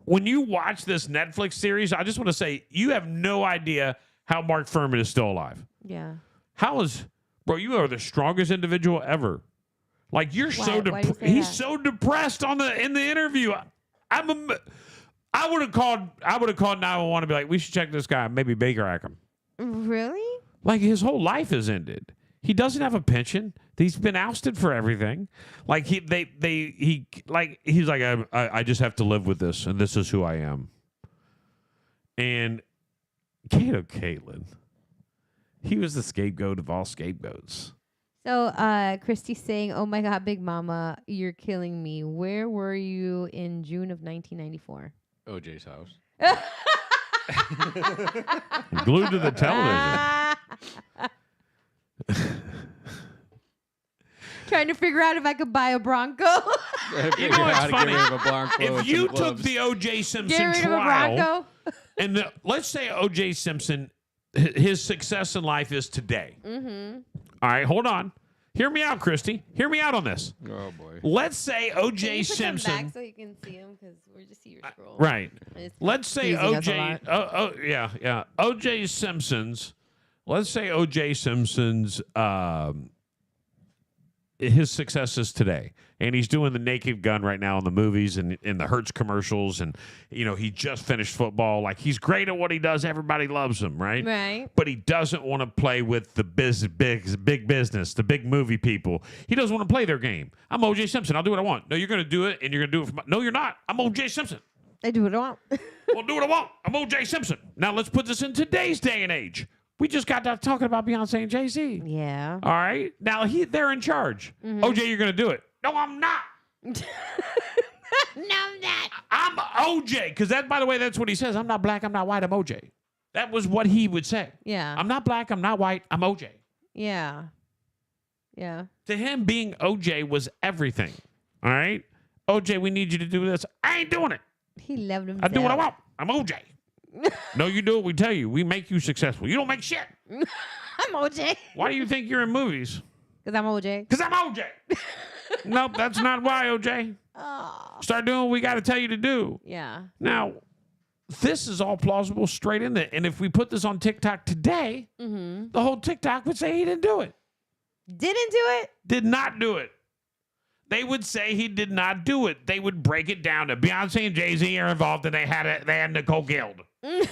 when you watch this Netflix series, I just want to say you have no idea how Mark Furman is still alive. Yeah. Bro, you are the strongest individual ever. Like he's so depressed in the interview. I would have called 911 and be like, we should check this guy, maybe Baker Act him. Really? Like his whole life is ended. He doesn't have a pension. He's been ousted for everything. Like he's like I just have to live with this, and this is who I am. And Caitlin, he was the scapegoat of all scapegoats. So Christy's saying, "Oh my God, Big Mama, you're killing me. Where were you in June of 1994?" OJ's house. Glued to the television. Trying to figure out if I could buy a Bronco. You know what's funny? If you took the O.J. Simpson trial, and let's say O.J. Simpson, his success in life is today. Mm-hmm. All right, hold on. Hear me out, Christy. Hear me out on this. Oh, boy. Let's say O.J. Can you put them Simpson. back so you can see them because we're just see your scroll. Right. It's Let's say confusing us a lot. yeah. O.J. Simpson's. Let's say O.J. Simpson's. His success is today, and he's doing the Naked Gun right now in the movies and in the Hertz commercials, and he just finished football. Like, he's great at what he does. Everybody loves him, right? Right. But he doesn't want to play with the big business, the big movie people. He doesn't want to play their game. I'm O.J. Simpson. I'll do what I want. No, you're going to do it, and you're going to do it for no, you're not. I'm O.J. Simpson. I do what I want. Well, do what I want. I'm O.J. Simpson. Now let's put this in today's day and age. We just got done talking about Beyonce and Jay-Z. Yeah. All right. Now they're in charge. Mm-hmm. OJ, you're going to do it. No, I'm not. No, I'm not. I'm OJ. Because that, by the way, that's what he says. I'm not black. I'm not white. I'm OJ. That was what he would say. Yeah. I'm not black. I'm not white. I'm OJ. Yeah. Yeah. To him, being OJ was everything. All right. OJ, we need you to do this. I ain't doing it. He loved himself. I do what I want. I'm OJ. No, you do what we tell you. We make you successful. You don't make shit. I'm OJ. Why do you think you're in movies? Because I'm OJ. Because I'm OJ. Nope, that's not why, OJ. Oh. Start doing what we got to tell you to do. Yeah. Now, this is all plausible straight in there. And if we put this on TikTok today, Mm-hmm. the whole TikTok would say he didn't do it. Didn't do it? Did not do it. They would say he did not do it. They would break it down to Beyonce and Jay-Z are involved, and they had Nicole Guild. Oh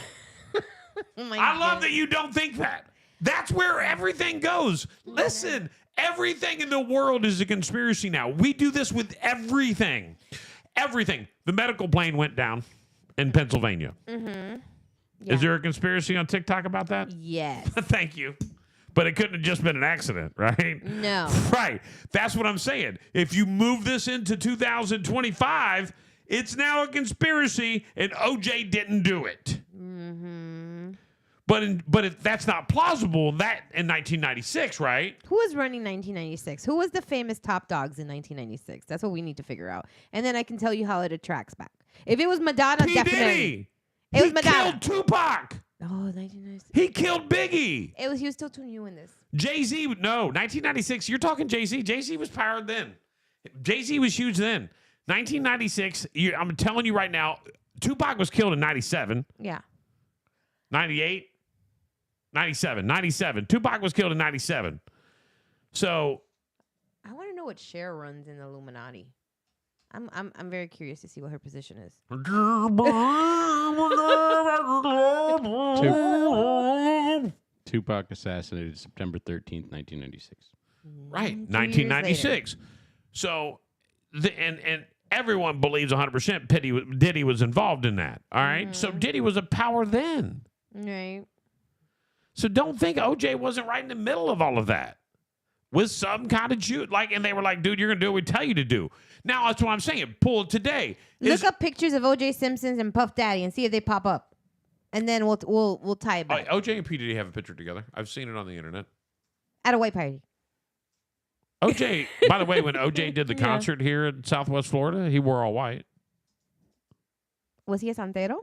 I love that you don't think that. That's where everything goes. Listen, everything in the world is a conspiracy now. We do this with everything. Everything. The medical plane went down in Pennsylvania. Mm-hmm. Yeah. Is there a conspiracy on TikTok about that? Yes. Thank you. But it couldn't have just been an accident, right? No. Right. That's what I'm saying. If you move this into 2025, it's now a conspiracy, and OJ didn't do it. Mm-hmm. But that's not plausible. That in 1996, right? Who was running 1996? Who was the famous top dogs in 1996? That's what we need to figure out. And then I can tell you how it attracts back. If it was Madonna, P. definitely. Diddy. It was Madonna. He killed Tupac. Oh, 1996. He killed Biggie. He was still too new in this. Jay-Z, no. 1996, you're talking Jay-Z. Jay-Z was powered then. Jay-Z was huge then. 1996, I'm telling you right now, Tupac was killed in 97. Yeah. 98, 97. Tupac was killed in 97. So I want to know what Cher runs in the Illuminati. I'm very curious to see what her position is. Tupac assassinated September 13th, 1996. Right, 1996. So, and everyone believes 100% Diddy was involved in that. All right, Mm-hmm. so Diddy was a power then. Right. So don't think OJ wasn't right in the middle of all of that with some kind of Jew. And they were like, dude, you're going to do what we tell you to do. Now, that's what I'm saying. Pull it today. Look up pictures of O.J. Simpson and Puff Daddy and see if they pop up. And then we'll tie it back. OJ and P. Diddy have a picture together. I've seen it on the internet. At a white party. OJ, by the way, when OJ did the concert here in Southwest Florida, he wore all white. Was he a santero?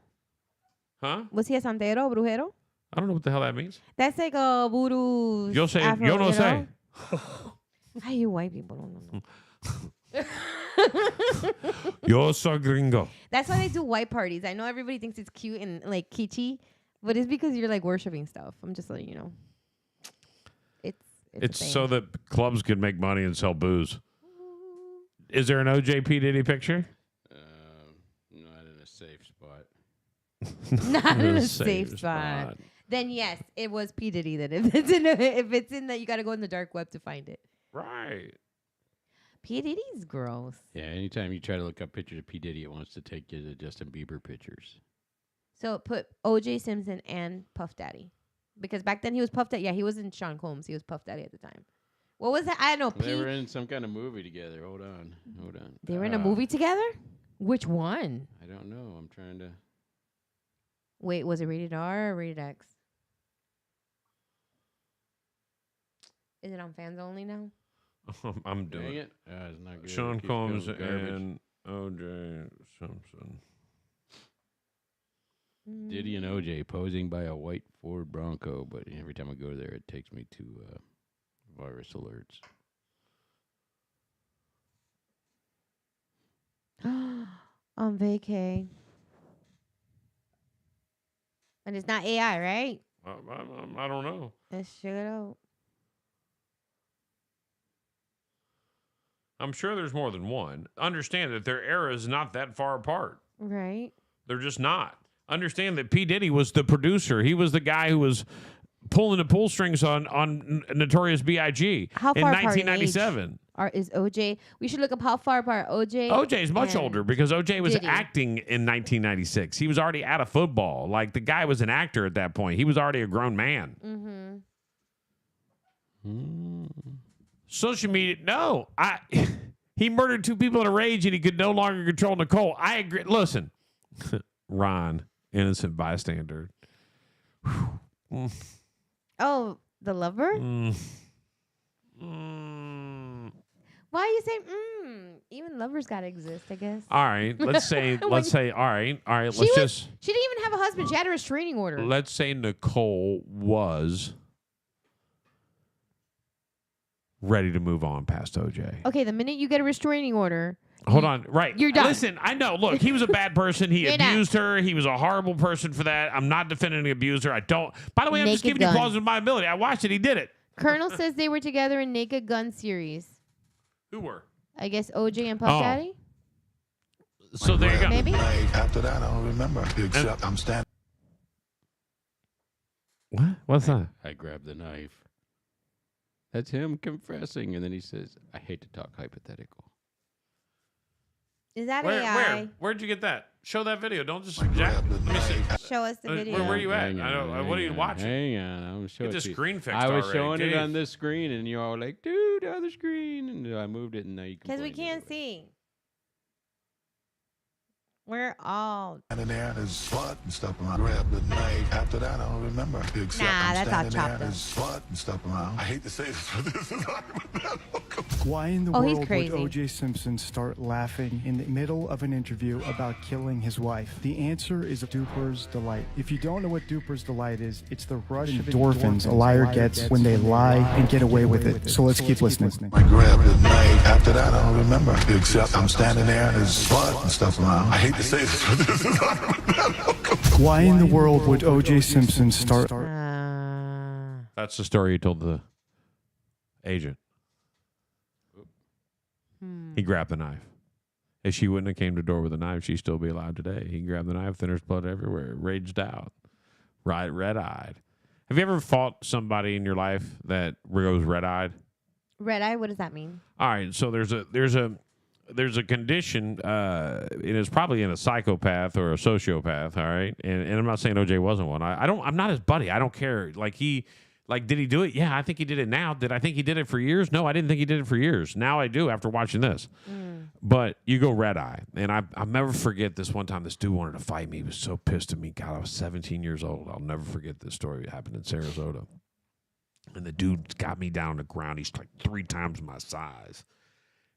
Huh? Was he a santero, brujero? I don't know what the hell that means. That's like a voodoo. Yo sé, Afro, yo no sé. Ay, you white people don't know. Yo soy gringo. That's why they do white parties. I know everybody thinks it's cute and like kitschy, but it's because you're like worshiping stuff. I'm just letting you know. It's so that clubs can make money and sell booze. Is there an OJ P. Diddy picture? Not in a safe spot. Not in a safe spot. Then yes, it was P. Diddy. Then if it's in that, you got to go in the dark web to find it. Right. P. Diddy's gross. Yeah, anytime you try to look up pictures of P. Diddy, it wants to take you to Justin Bieber pictures. So put O.J. Simpson and Puff Daddy. Because back then he was Puff Daddy. Yeah, he wasn't Sean Combs. He was Puff Daddy at the time. What was that? I don't know. They were in some kind of movie together. Hold on. They were in a movie together? Which one? I don't know. I'm trying to... Wait, was it rated R or rated X? Is it on fans only now? I'm doing Dang it. It's not good. Sean It keeps Combs going garbage. and O.J. Simpson. Diddy and OJ posing by a white Ford Bronco, but every time I go there, it takes me to virus alerts. On vacay. And it's not AI, right? I don't know. Let's check it out. I'm sure there's more than one. Understand that their era is not that far apart. Right. They're just not. Understand that P. Diddy was the producer. He was the guy who was pulling the pull strings on Notorious B.I.G. How in far apart in 1997. Is OJ? We should look up how far apart OJ. OJ is much older because OJ was Diddy. acting in 1996. He was already out of football. Like, the guy was an actor at that point. He was already a grown man. Social media, no. He murdered 2 people in a rage and he could no longer control Nicole. I agree. Listen, Ron, innocent bystander. Oh, the lover? Why you say Even lovers gotta exist, I guess. All right, let's say, all right. She didn't even have a husband. She had a restraining order. Let's say Nicole was ready to move on past OJ. Okay, the minute you get a restraining order. Hold on. Right. You're done. Listen, I know. Look, he was a bad person. He abused her. He was a horrible person for that. I'm not defending the abuser. I don't. By the way, I'm just giving you plausible ability. I watched it. He did it. Colonel says they were together in Naked Gun series. Who were? I guess OJ and Puff Daddy. So there you go. Maybe. After that, I don't remember. Except I'm standing. What? What's that? I grabbed the knife. That's him confessing, and then he says, "I hate to talk hypothetical." Is that Where? AI? Where'd you get that? Show that video. Don't just Jack. Let me see. Show us the video. Where are you at? Hang on, I know. What are you watching? Hang on, I'm showing Get the you. screen fixed I was already. showing it Jeez. on this screen, and you're all like, "Dude, other screen," and I moved it, and now you can. Because we can't see. We're all. And there, there's blood and stuff around. Grab the knife. After that, I don't remember. Except I'm that's all standing chopped there, up. there's blood and stuff around. I hate to say this, but this is Why in the Oh, he's world would crazy. O.J. Simpson start laughing in the middle of an interview about killing his wife? The answer is Duper's Delight. If you don't know what Duper's Delight is, it's the rush of endorphins a liar gets when they lie and get away with it. So let's keep listening. I grabbed the knife. After that, I don't remember. Except I'm standing there, there's blood and stuff around. I hate to say this, but this is Why in the world would O.J. Simpson start? That's the story he told the agent. He grabbed the knife. If she wouldn't have came to the door with a knife, she'd still be alive today. He grabbed the knife, then there's blood everywhere, raged out, red-eyed. Have you ever fought somebody in your life that goes red-eyed? Red eye, what does that mean? All right, so there's a condition, it is probably in a psychopath or a sociopath, all right? And I'm not saying OJ wasn't one. I'm not his buddy. I don't care. Did he do it? Yeah, I think he did it now. Did I think he did it for years? No, I didn't think he did it for years. Now I do after watching this. But you go red eye. And I'll never forget this one time this dude wanted to fight me. He was so pissed at me. God, I was 17 years old. I'll never forget this story. It happened in Sarasota. And the dude got me down on the ground. He's like 3 times my size.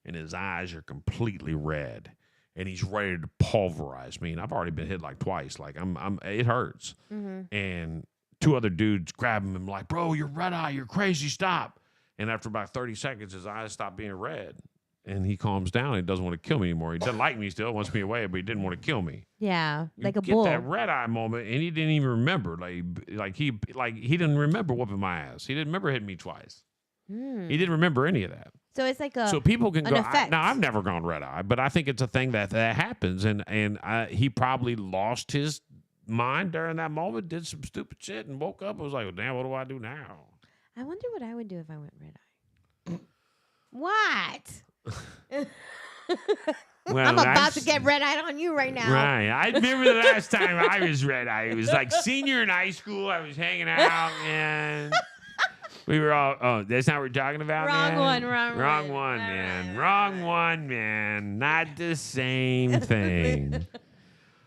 And his eyes are completely red. And he's ready to pulverize me. And I've already been hit like twice. Like it hurts. And 2 other dudes grab him and like, bro, you're red eye, you're crazy, stop. And after about 30 seconds, his eyes stop being red. And he calms down and doesn't want to kill me anymore. He doesn't like me still, wants me away, but he didn't want to kill me. Yeah, like a Get bull. that red eye moment, and he didn't even remember. He didn't remember whooping my ass. He didn't remember hitting me twice. He didn't remember any of that. So it's like So people can go. effect. Now I've never gone red eye, but I think it's a thing that happens, and he probably lost his mind during that moment, did some stupid shit, and woke up and was like, well, damn, what do I do now? I wonder what I would do if I went red eye. What? Well, I'm about to get red eyed on you right now. Right. I remember the last time I was red eye. It was like senior in high school. I was hanging out, and we were all, oh, that's not what we're talking about, Wrong man? one, wrong one, man. Wrong one, man. Not the same thing.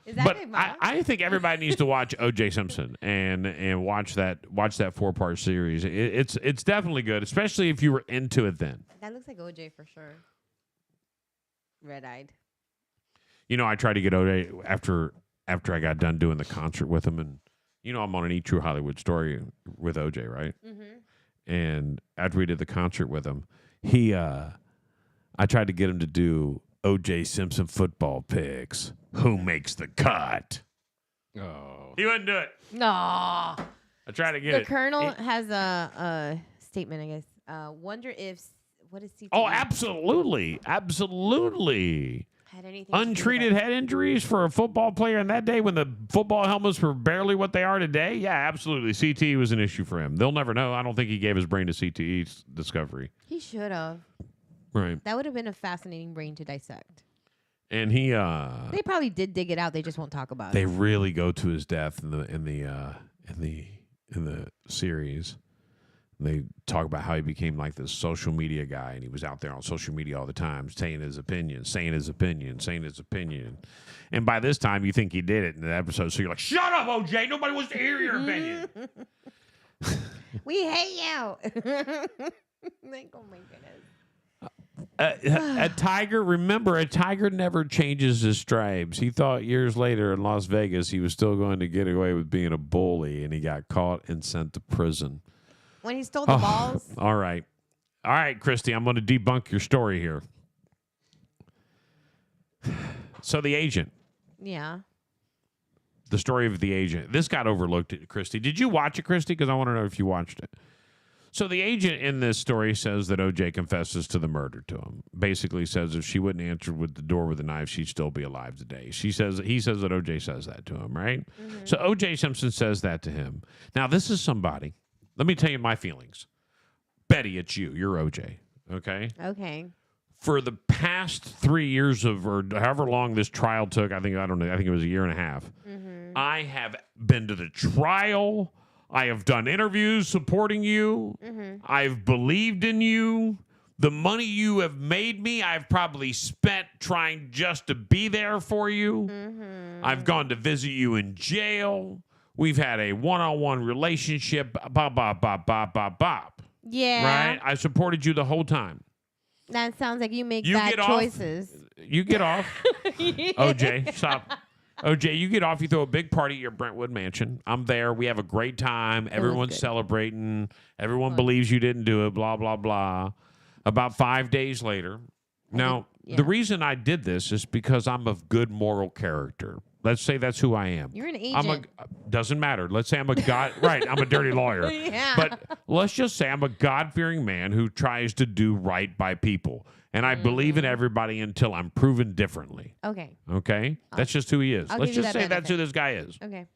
Is that But Big Mama? I think everybody needs to watch O.J. Simpson and watch that 4-part series. It's definitely good, especially if you were into it then. That looks like OJ for sure. Red-eyed. You know, I tried to get O.J. after I got done doing the concert with him, and you know I'm on an E! True Hollywood Story with O.J., right? Mm-hmm. And after we did the concert with him, I tried to get him to do O.J. Simpson football picks. Who makes the cut? Oh. He wouldn't do it. No. I tried to get The it. Colonel has a statement, I guess. Wonder if what is CTE? Oh, absolutely. Absolutely. Had anything to do with Untreated that? head injuries for a football player in that day when the football helmets were barely what they are today? Yeah, absolutely. CTE was an issue for him. They'll never know. I don't think he gave his brain to CTE discovery. He should have. Right. That would have been a fascinating brain to dissect. And he They probably did dig it out. They just won't talk about they it. really go to his death in the series. They talk about how he became like this social media guy, and he was out there on social media all the time saying his opinion. And by this time, you think he did it in the episode, so you're like, shut up, OJ. Nobody wants to hear your opinion. We hate you. Like, oh my goodness. A tiger, remember, a tiger never changes his stripes. He thought years later in Las Vegas he was still going to get away with being a bully, and he got caught and sent to prison. When he stole the balls. All right, Christy, I'm going to debunk your story here. So the agent. Yeah. The story of the agent. This got overlooked, Christy. Did you watch it, Christy? Because I want to know if you watched it. So the agent in this story says that O.J. confesses to the murder to him. Basically says if she wouldn't answer with the door with a knife, she'd still be alive today. He says that O.J. says that to him, right? Mm-hmm. So O.J. Simpson says that to him. Now, this is somebody. Let me tell you my feelings. Betty, it's you. You're O.J., okay? Okay. For the past 3 years or however long this trial took, I think it was a year and a half. Mm-hmm. I have been to the trial. I have done interviews supporting you. Mm-hmm. I've believed in you. The money you have made me, I've probably spent trying just to be there for you. Mm-hmm. I've gone to visit you in jail. We've had a one-on-one relationship. Bop. Yeah. Right? I supported you the whole time. That sounds like you make bad choices. You get off. OJ, stop. OJ, you get off. You throw a big party at your Brentwood mansion. I'm there. We have a great time. Everyone's celebrating. Everyone believes you didn't do it. Blah, blah, blah. About 5 days later. Now, the reason I did this is because I'm of good moral character. Let's say that's who I am. You're an agent. Doesn't matter. Let's say I'm a right. I'm a dirty lawyer. Yeah. But let's just say I'm a God-fearing man who tries to do right by people. And I believe in everybody until I'm proven differently. Okay. Okay? That's just who he is. Let's just say that's who this guy is. Okay.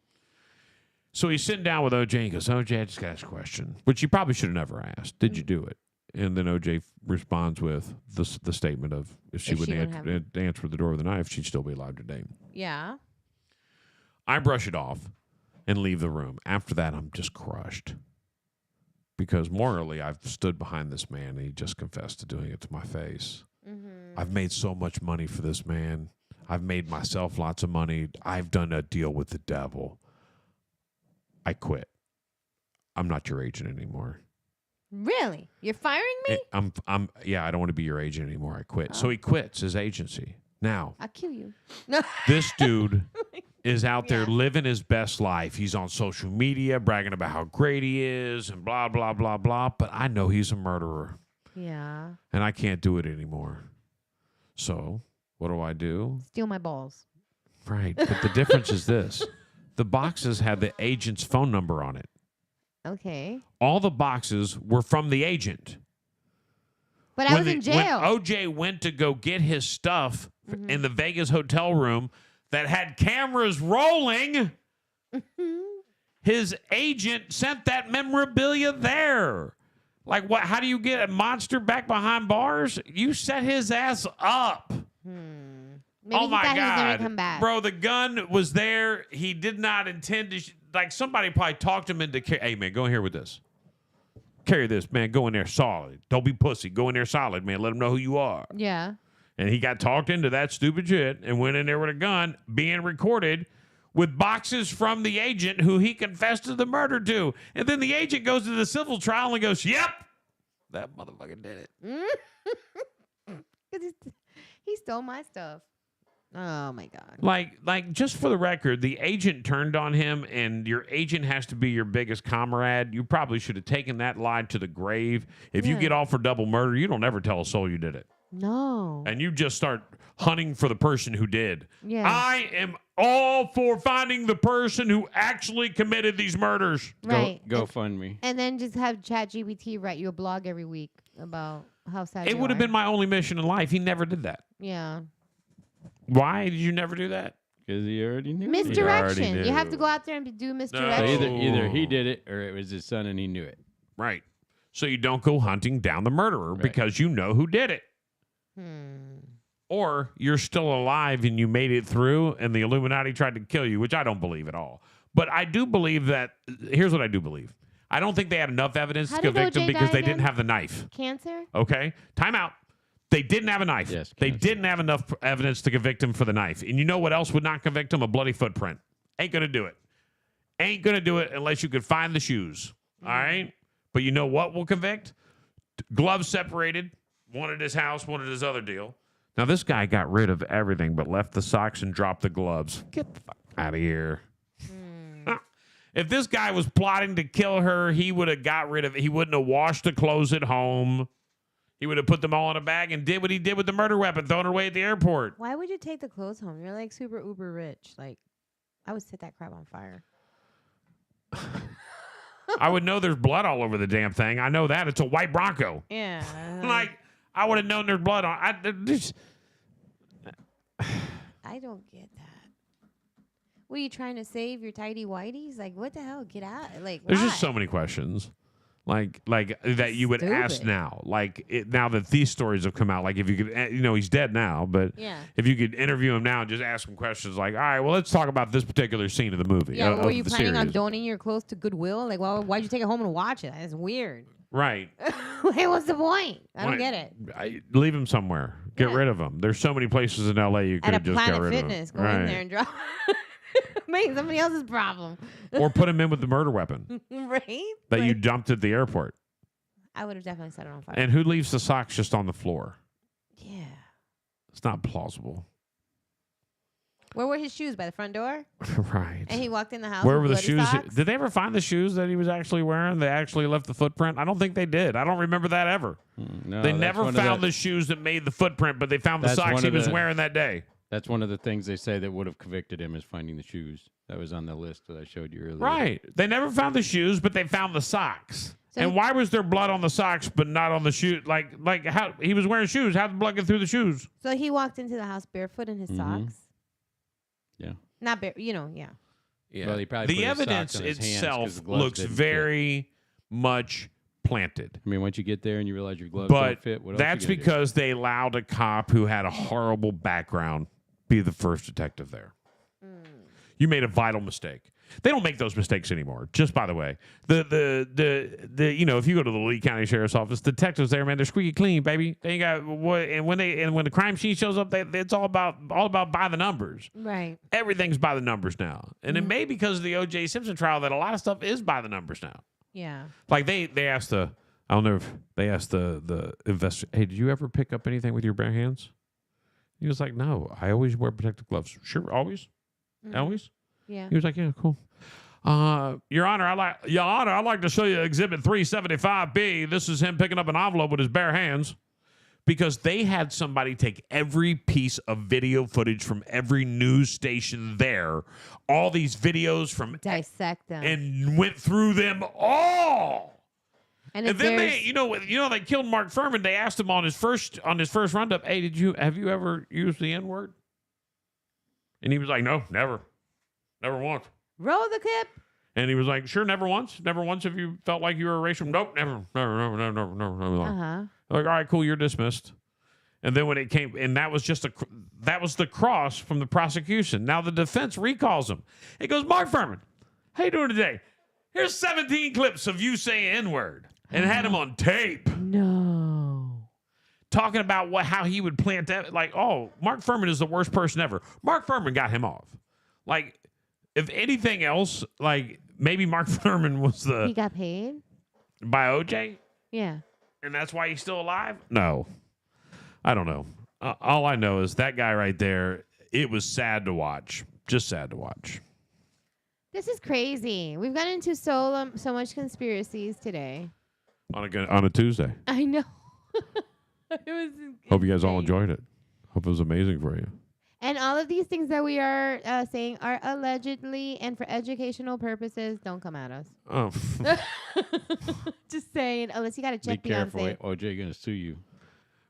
So he's sitting down with OJ and he goes, OJ, I just got this question, which you probably should have never asked. Did you do it? And then OJ responds with the statement of if she wouldn't answer the door with a knife, she'd still be alive today. Yeah. I brush it off and leave the room. After that, I'm just crushed. Because morally, I've stood behind this man, and he just confessed to doing it to my face. Mm-hmm. I've made so much money for this man. I've made myself lots of money. I've done a deal with the devil. I quit. I'm not your agent anymore. Really? You're firing me? I don't want to be your agent anymore. I quit. So he quits his agency. Now, I'll kill you. This dude is out there living his best life. He's on social media bragging about how great he is and blah, blah, blah, blah. But I know he's a murderer. Yeah. And I can't do it anymore. So what do? Steal my balls. Right. But the difference is this. The boxes had the agent's phone number on it. Okay. All the boxes were from the agent. But I was in jail. When OJ went to go get his stuff in the Vegas hotel room that had cameras rolling, his agent sent that memorabilia there. Like, what? How do you get a monster back behind bars? You set his ass up. Maybe oh my he thought God, he was gonna come back. Bro! The gun was there. He did not intend to. Like, somebody probably talked him into. Hey man, go in here with this. Carry this, man. Go in there solid. Don't be pussy. Go in there solid, man. Let them know who you are. Yeah. And he got talked into that stupid shit and went in there with a gun being recorded with boxes from the agent who he confessed to the murder to. And then the agent goes to the civil trial and goes, yep, that motherfucker did it. He stole my stuff. Oh, my God. Like, just for the record, the agent turned on him, and your agent has to be your biggest comrade. You probably should have taken that lie to the grave. If you get off for double murder, you don't ever tell a soul you did it. No. And you just start hunting for the person who did. Yeah. I am all for finding the person who actually committed these murders. Right. Go fund me. And then just have ChatGPT write you a blog every week about how sad It would have been my only mission in life. He never did that. Yeah. Why did you never do that? Because he already knew. Misdirection. You have to go out there and do misdirection. So either he did it or it was his son and he knew it. Right. So you don't go hunting down the murderer because you know who did it. Or you're still alive and you made it through and the Illuminati tried to kill you, which I don't believe at all. But I do believe that, here's what I do believe. I don't think they had enough evidence to convict him because they didn't have the knife. Cancer? Okay? Time out. They didn't have a knife. Yes, they didn't have enough evidence to convict him for the knife. And you know what else would not convict him? A bloody footprint. Ain't going to do it. Ain't going to do it unless you could find the shoes. All right? But you know what will convict? Gloves separated. One at his house, one at his other deal. Now, this guy got rid of everything but left the socks and dropped the gloves. Get the fuck out of here. If this guy was plotting to kill her, he would have got rid of it. He wouldn't have washed the clothes at home. He would have put them all in a bag and did what he did with the murder weapon, throwing it away at the airport. Why would you take the clothes home? You're like super uber rich. Like, I would set that crap on fire. I would know there's blood all over the damn thing. I know that. It's a white Bronco. Yeah. Like, I would have known there's blood on I don't get that. Were you trying to save your tidy whities? Like, what the hell? Get out. Like, There's why? just so many questions. Like that you would ask now. Like, now that these stories have come out, like if you could, he's dead now, but if you could interview him now and just ask him questions like, all right, well, let's talk about this particular scene of the movie. Yeah, were you planning on series. donating your clothes to Goodwill? Like, why'd you take it home and watch it? That's weird. Right. Hey, what's the point? I don't get it. Leave him somewhere. Get rid of him. There's so many places in L.A. you could At have a just got Planet rid Fitness, of go him. in there and drop. Make somebody else's problem. Or put him in with the murder weapon Right? that you dumped at the airport. I would have definitely set it on fire. And who leaves the socks just on the floor? Yeah. It's not plausible. Where were his shoes? By the front door? Right. And he walked in the house. Where with were the bloody shoes? socks? Did they ever find the shoes that he was actually wearing? They actually left the footprint? I don't think they did. I don't remember that ever. No, they that's never one of found the- the shoes that made the footprint, but they found the That's socks one he of was the- wearing that day. That's one of the things they say that would have convicted him is finding the shoes. That was on the list that I showed you earlier. Right. They never found the shoes, but they found the socks. So and why was there blood on the socks but not on the shoe? Like how he was wearing shoes? How did the blood get through the shoes? So he walked into the house barefoot in his socks. Yeah. Not bare, yeah. Yeah. Well, he probably The put his evidence socks on his hands 'cause itself the gloves looks didn't fit. very much planted. I mean, once you get there and you realize your gloves But don't fit, what else that's you gonna do? because they allowed a cop who had a horrible background be the first detective there. You made a vital mistake. They don't make those mistakes anymore. Just by the way, the if you go to the Lee County Sheriff's Office, detectives there, man, they're squeaky clean, baby. They ain't got what, and when the crime scene shows up, it's all about by the numbers. Right. Everything's by the numbers now, and it may be because of the O.J. Simpson trial that a lot of stuff is by the numbers now. Yeah. Like they asked I don't know if they asked the investor, hey, did you ever pick up anything with your bare hands? He was like, no, I always wear protective gloves. Sure, always, always. Yeah. He was like, yeah, cool. Your Honor, I'd like to show you Exhibit 375B. This is him picking up an envelope with his bare hands. Because they had somebody take every piece of video footage from every news station there, all these videos from dissect them, and went through them all. And then they killed Mark Furman. They asked him on his first roundup, hey, have you ever used the N-word? And he was like, no, never once. Roll the clip. And he was like, sure, never once have you felt like you were racial? Nope, never. Uh-huh. Like, all right, cool, you're dismissed. And then when it came, and that was the cross from the prosecution. Now the defense recalls him. It goes, Mark Furman, how you doing today? Here's 17 clips of you saying N-word. And had him on tape. No. talking about how he would plant that. Like, oh, Mark Furman is the worst person ever. Mark Furman got him off. Like, if anything else, like maybe Mark Furman was He got paid? by OJ? Yeah. And that's why he's still alive? No. I don't know. All I know is that guy right there, it was sad to watch. Just sad to watch. This is crazy. We've gotten into so much conspiracies today. On a Tuesday. I know. It was Hope you guys all insane. enjoyed it. Hope it was amazing for you. And all of these things that we are saying are allegedly and for educational purposes. Don't come at us. Oh. Just saying, unless you got to check Be careful. Beyonce. OJ going to sue you.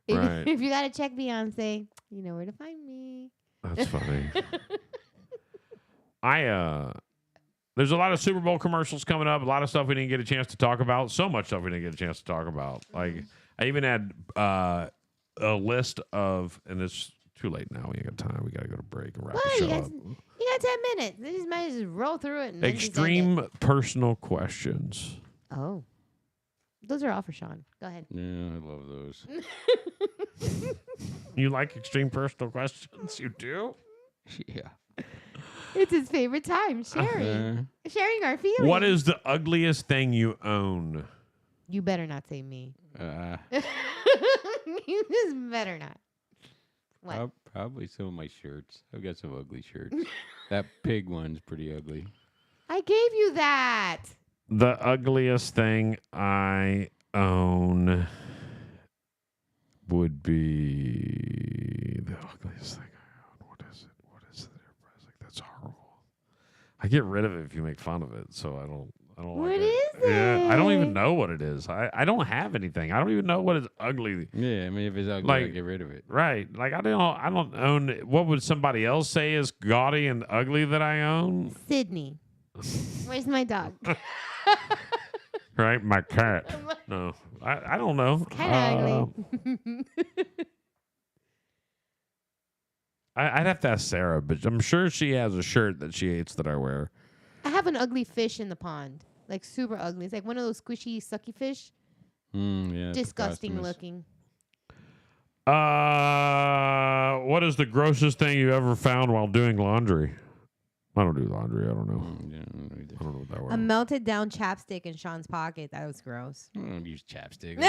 Right. If you got to check Beyonce, you know where to find me. That's funny. There's a lot of Super Bowl commercials coming up. A lot of stuff we didn't get a chance to talk about. So much stuff we didn't get a chance to talk about. Like, I even had a list of, and it's too late now. We ain't got time. We got to go to break and wrap the show up. You got 10 minutes. You just might just roll through it. And then just end Extreme personal questions. it. Oh. Those are all for Sean. Go ahead. Yeah, I love those. You like extreme personal questions? You do? Yeah. It's his favorite time, sharing. Sharing our feelings. What is the ugliest thing you own? You better not say me. You just better not. What? Probably some of my shirts. I've got some ugly shirts. That pig one's pretty ugly. I gave you that. The ugliest thing I own would be the ugliest thing I own. What is it? Everybody's like, that's horrible. I get rid of it if you make fun of it, so I don't What like is it. Yeah, I don't even know what it is. I don't have anything. I don't even know what is ugly. Yeah, I mean, if it's ugly, Like, I get rid of it. Right. Like I don't own. What would somebody else say is gaudy and ugly that I own? Sydney. Where's my dog? Right, my cat. No, I don't know. Kind of ugly. I'd have to ask Sarah, but I'm sure she has a shirt that she hates that I wear. I have an ugly fish in the pond. Like super ugly. It's like one of those squishy, sucky fish. Yeah. Disgusting looking. What is the grossest thing you ever found while doing laundry? I don't do laundry. I don't know. I don't know what that A was. melted down chapstick in Sean's pocket. That was gross. I don't use chapstick.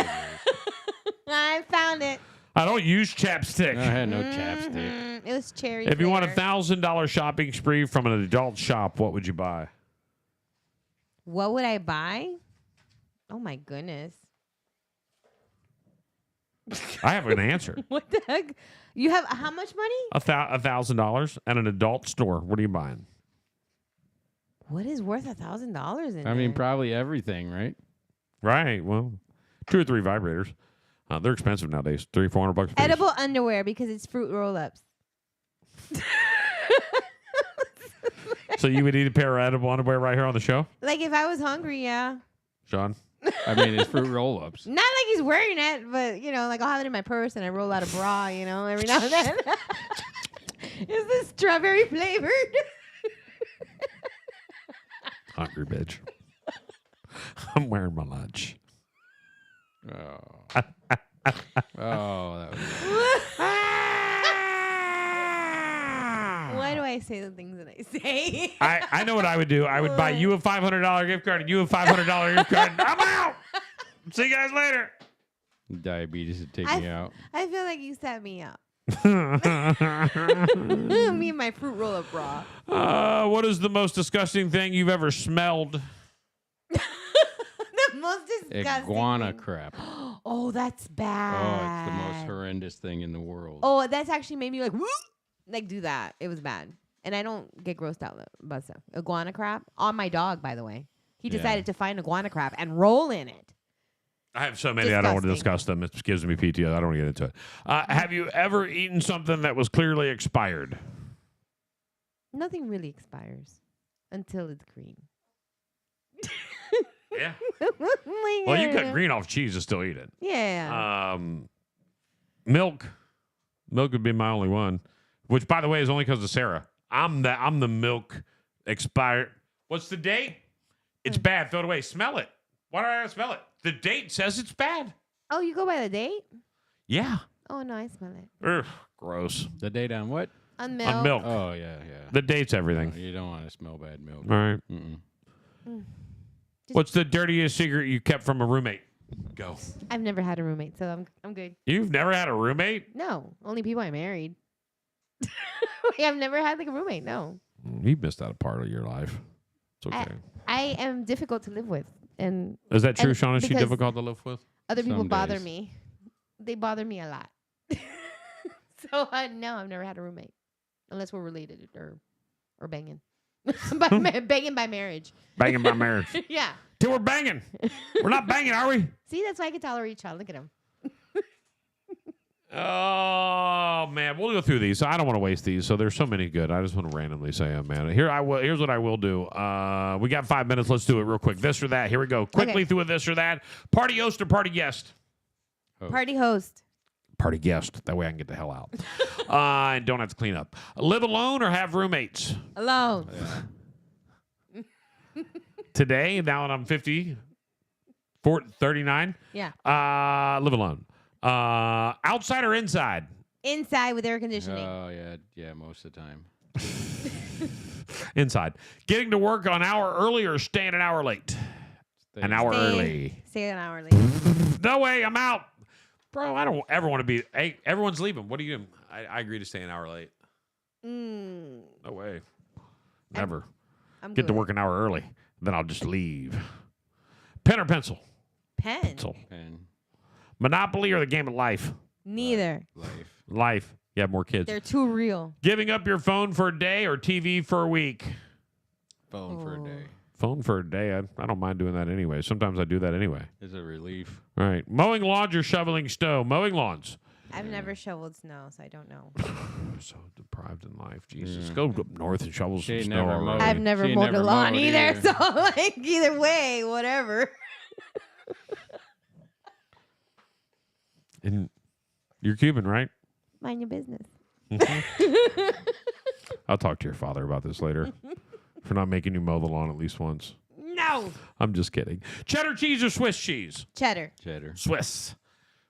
I found it. I don't use chapstick. I had no chapstick. It was cherry. If you want flavor. $1,000 shopping spree from an adult shop, what would you buy? What would I buy? Oh my goodness. I have an answer. What the heck? You have how much money? $1,000 at an adult store. What are you buying? What is worth $1,000 in I mean, there? probably everything, right? Right. Well, 2 or 3 vibrators. They're expensive nowadays. $300-400 a piece. Edible underwear because it's fruit roll-ups. So you would eat a pair of edible underwear right here on the show, Like if I was hungry, yeah. Sean? I mean, it's fruit roll-ups. Not like he's wearing it, but you know, like I'll have it in my purse and I roll out a bra, you know, every now and then. Is this strawberry flavored? Hungry bitch. I'm wearing my lunch. Oh. That was Why do I say the things that I say? I know what I would do. I would buy you a $500 gift card and you a $500 gift card. I'm out. See you guys later. Diabetes would take me out. I feel like you set me up. Me and my fruit roll-up bra. What is the most disgusting thing you've ever smelled? The most disgusting Iguana thing. crap. Oh, that's bad. Oh, it's the most horrendous thing in the world. Oh, that's actually made me like do that. It was bad. And I don't get grossed out about stuff. Iguana crap on my dog, by the way. He decided to find iguana crap and roll in it. I have so many I don't want to discuss them. It gives me PTSD. I don't want to get into it. Have you ever eaten something that was clearly expired? Nothing really expires until it's green. Yeah. Oh Well, you cut green off cheese and still eat it. Yeah. Milk would be my only one. Which, by the way, is only because of Sarah. I'm the milk expired. What's the date? It's bad. Throw it away. Smell it. Why do I gotta smell it? The date says it's bad. Oh, you go by the date? Yeah. Oh, no, I smell it. Ugh, gross. The date on what? On milk. On milk. Oh, yeah. The date's everything. No, you don't want to smell bad milk. All right. Mm-mm. What's the dirtiest secret you kept from a roommate? Go. I've never had a roommate, so I'm good. You've never had a roommate? No, only people I married. I've never had like a roommate. No. You missed out a part of your life. It's okay. I am difficult to live with, and Is that true, and Sean? Is she because difficult to live with? Other people Some bother days. me. They bother me a lot. So no, I've never had a roommate, unless we're related or banging. Banging by marriage. Banging by marriage. Yeah. Till we're banging. We're not banging, are we? See, that's why I can tolerate Sean. Look at him. Oh man, we'll go through these. I don't want to waste these, so there's so many good. I just want to randomly say them, man. Here's what I will do. We got 5 minutes. Let's do it real quick. This or that. Here we go. Quickly through a this or that. Party host or party guest? Party host. Party guest. That way I can get the hell out. And don't have to clean up. Live alone or have roommates? Alone. Today, now that I'm 50, 39. Yeah. Live alone. Outside or inside? Inside with air conditioning. Oh, yeah, most of the time. Inside. Getting to work an hour early or staying an hour late? An hour early. Stay an hour late. No way, I'm out. Bro, I don't ever want to be. Hey, everyone's leaving. What are you doing? I agree to stay an hour late. No way. Never. I'm Get to good. work an hour early. Then I'll just leave. Pen or pencil? Pen. Pencil. Pen. Monopoly or the game of life? Neither. Life. You have more kids. They're too real. Giving up your phone for a day or TV for a week? Phone for a day. Phone for a day. I don't mind doing that anyway. Sometimes I do that anyway. It's a relief. All right. Mowing lawns or shoveling snow? Mowing lawns. I've never shoveled snow, so I don't know. So deprived in life. Jesus. Go up north and shovel some snow. never already. mowed. I've never She mowed a never lawn mowed either, either. so like either way, whatever. And you're Cuban, right? Mind your business. I'll talk to your father about this later. For not making you mow the lawn at least once. No. I'm just kidding. Cheddar cheese or Swiss cheese? Cheddar. Swiss.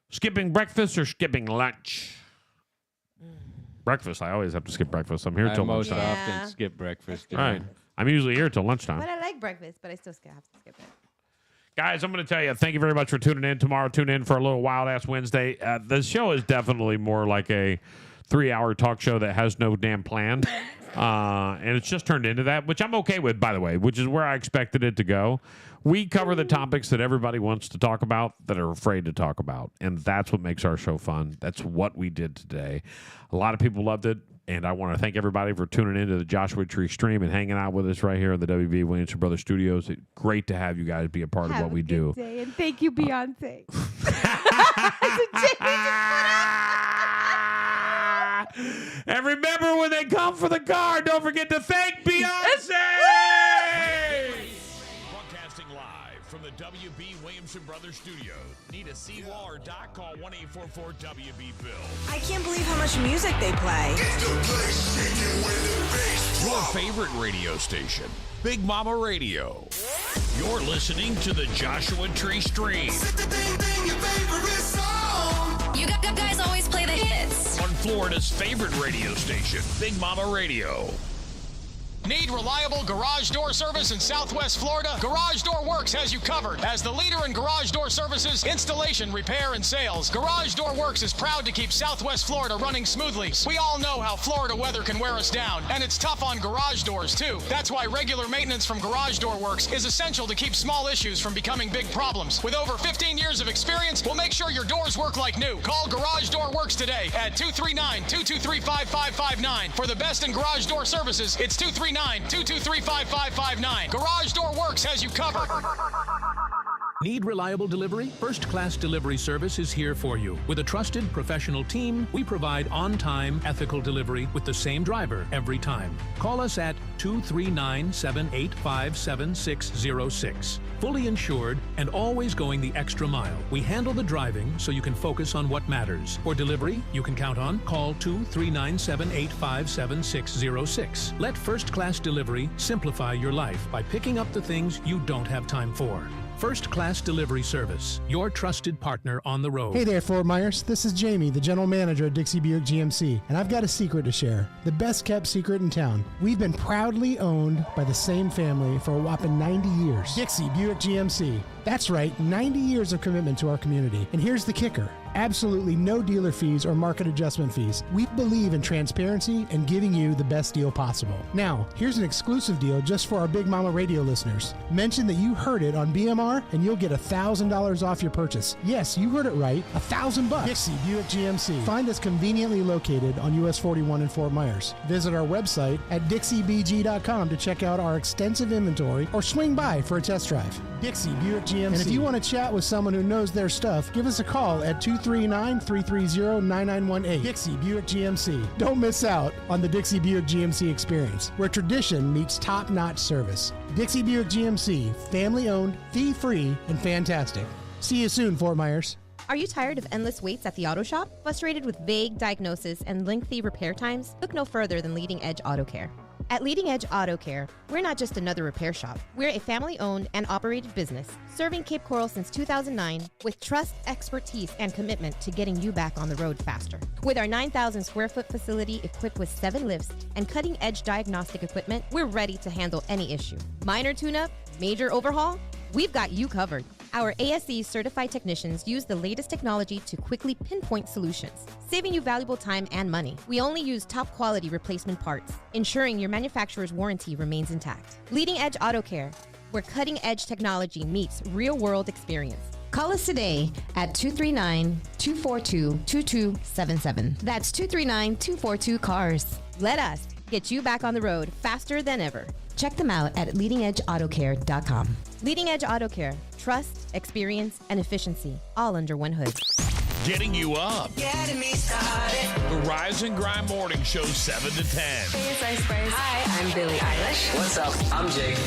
Skipping breakfast or skipping lunch? Breakfast. I always have to skip breakfast. I'm here I till most lunchtime. often skip breakfast. All right. I'm usually here till lunchtime. But I like breakfast, but I still have to skip it. Guys, I'm going to tell you, thank you very much for tuning in. Tomorrow, tune in for a little Wild Ass Wednesday. The show is definitely more like a 3-hour talk show that has no damn plan. And it's just turned into that, which I'm okay with, by the way, which is where I expected it to go. We cover the topics that everybody wants to talk about that are afraid to talk about. And that's what makes our show fun. That's what we did today. A lot of people loved it. And I want to thank everybody for tuning into the Joshua Tree stream and hanging out with us right here in the WB Williamson Brothers Studios. It's great to have you guys be a part of what we do. Day, and thank you, Beyonce. And remember, when they come for the car, don't forget to thank Beyonce! Broadcasting live from the WB Williamson Brothers Studios. Need a seawall or dock? Call 1-844-WB-BILL. I can't believe how much music they play. Your favorite radio station, Big Mama Radio. You're listening to the Joshua Tree Stream. You guys always play the hits. On Florida's favorite radio station, Big Mama Radio. Need reliable garage door service in Southwest Florida? Garage Door Works has you covered. As the leader in garage door services, installation, repair, and sales, Garage Door Works is proud to keep Southwest Florida running smoothly. We all know how Florida weather can wear us down, and it's tough on garage doors, too. That's why regular maintenance from Garage Door Works is essential to keep small issues from becoming big problems. With over 15 years of experience, we'll make sure your doors work like new. Call Garage Door Works today at 239-223-5559. For the best in garage door services, it's 239-223-5559. Garage Door Works has you covered. Need reliable delivery? First Class Delivery Service is here for you. With a trusted professional team, we provide on-time, ethical delivery with the same driver every time. Call us at 239-785-7606. Fully insured and always going the extra mile. We handle the driving so you can focus on what matters. For delivery, you can count on call 239-785-7606. Let First Class Delivery simplify your life by picking up the things you don't have time for. First-class delivery service, your trusted partner on the road. Hey there, Fort Myers. This is Jamie, the general manager at Dixie Buick GMC, and I've got a secret to share. The best-kept secret in town. We've been proudly owned by the same family for a whopping 90 years. Dixie Buick GMC. That's right, 90 years of commitment to our community. And here's the kicker. Absolutely no dealer fees or market adjustment fees. We believe in transparency and giving you the best deal possible. Now, here's an exclusive deal just for our Big Mama Radio listeners. Mention that you heard it on BMR and you'll get $1,000 off your purchase. Yes, you heard it right, $1,000. Dixie Buick GMC. Find us conveniently located on US 41 in Fort Myers. Visit our website at DixieBG.com to check out our extensive inventory or swing by for a test drive. Dixie Buick GMC. And if you want to chat with someone who knows their stuff, give us a call at 239-330-9918. Dixie Buick GMC. Don't miss out on the Dixie Buick GMC experience, where tradition meets top-notch service. Dixie Buick GMC, family-owned, fee-free, and fantastic. See you soon, Fort Myers. Are you tired of endless waits at the auto shop? Frustrated with vague diagnosis and lengthy repair times? Look no further than Leading Edge Auto Care. At Leading Edge Auto Care, we're not just another repair shop. We're a family-owned and operated business, serving Cape Coral since 2009 with trust, expertise, and commitment to getting you back on the road faster. With our 9,000 square foot facility equipped with 7 lifts and cutting-edge diagnostic equipment, we're ready to handle any issue. Minor tune-up, major overhaul, we've got you covered. Our ASE certified technicians use the latest technology to quickly pinpoint solutions, saving you valuable time and money. We only use top quality replacement parts, ensuring your manufacturer's warranty remains intact. Leading Edge Auto Care, where cutting edge technology meets real world experience. Call us today at 239-242-2277. That's 239-242-CARS. Let us get you back on the road faster than ever. Check them out at leadingedgeautocare.com. Leading Edge Auto Care. Trust, experience, and efficiency, all under one hood. Getting you up. Getting me started. The Rise and Grind Morning Show, 7 to 10. Hey, it's Ice Spice. Hi, I'm Billie Eilish. What's up? I'm Jake.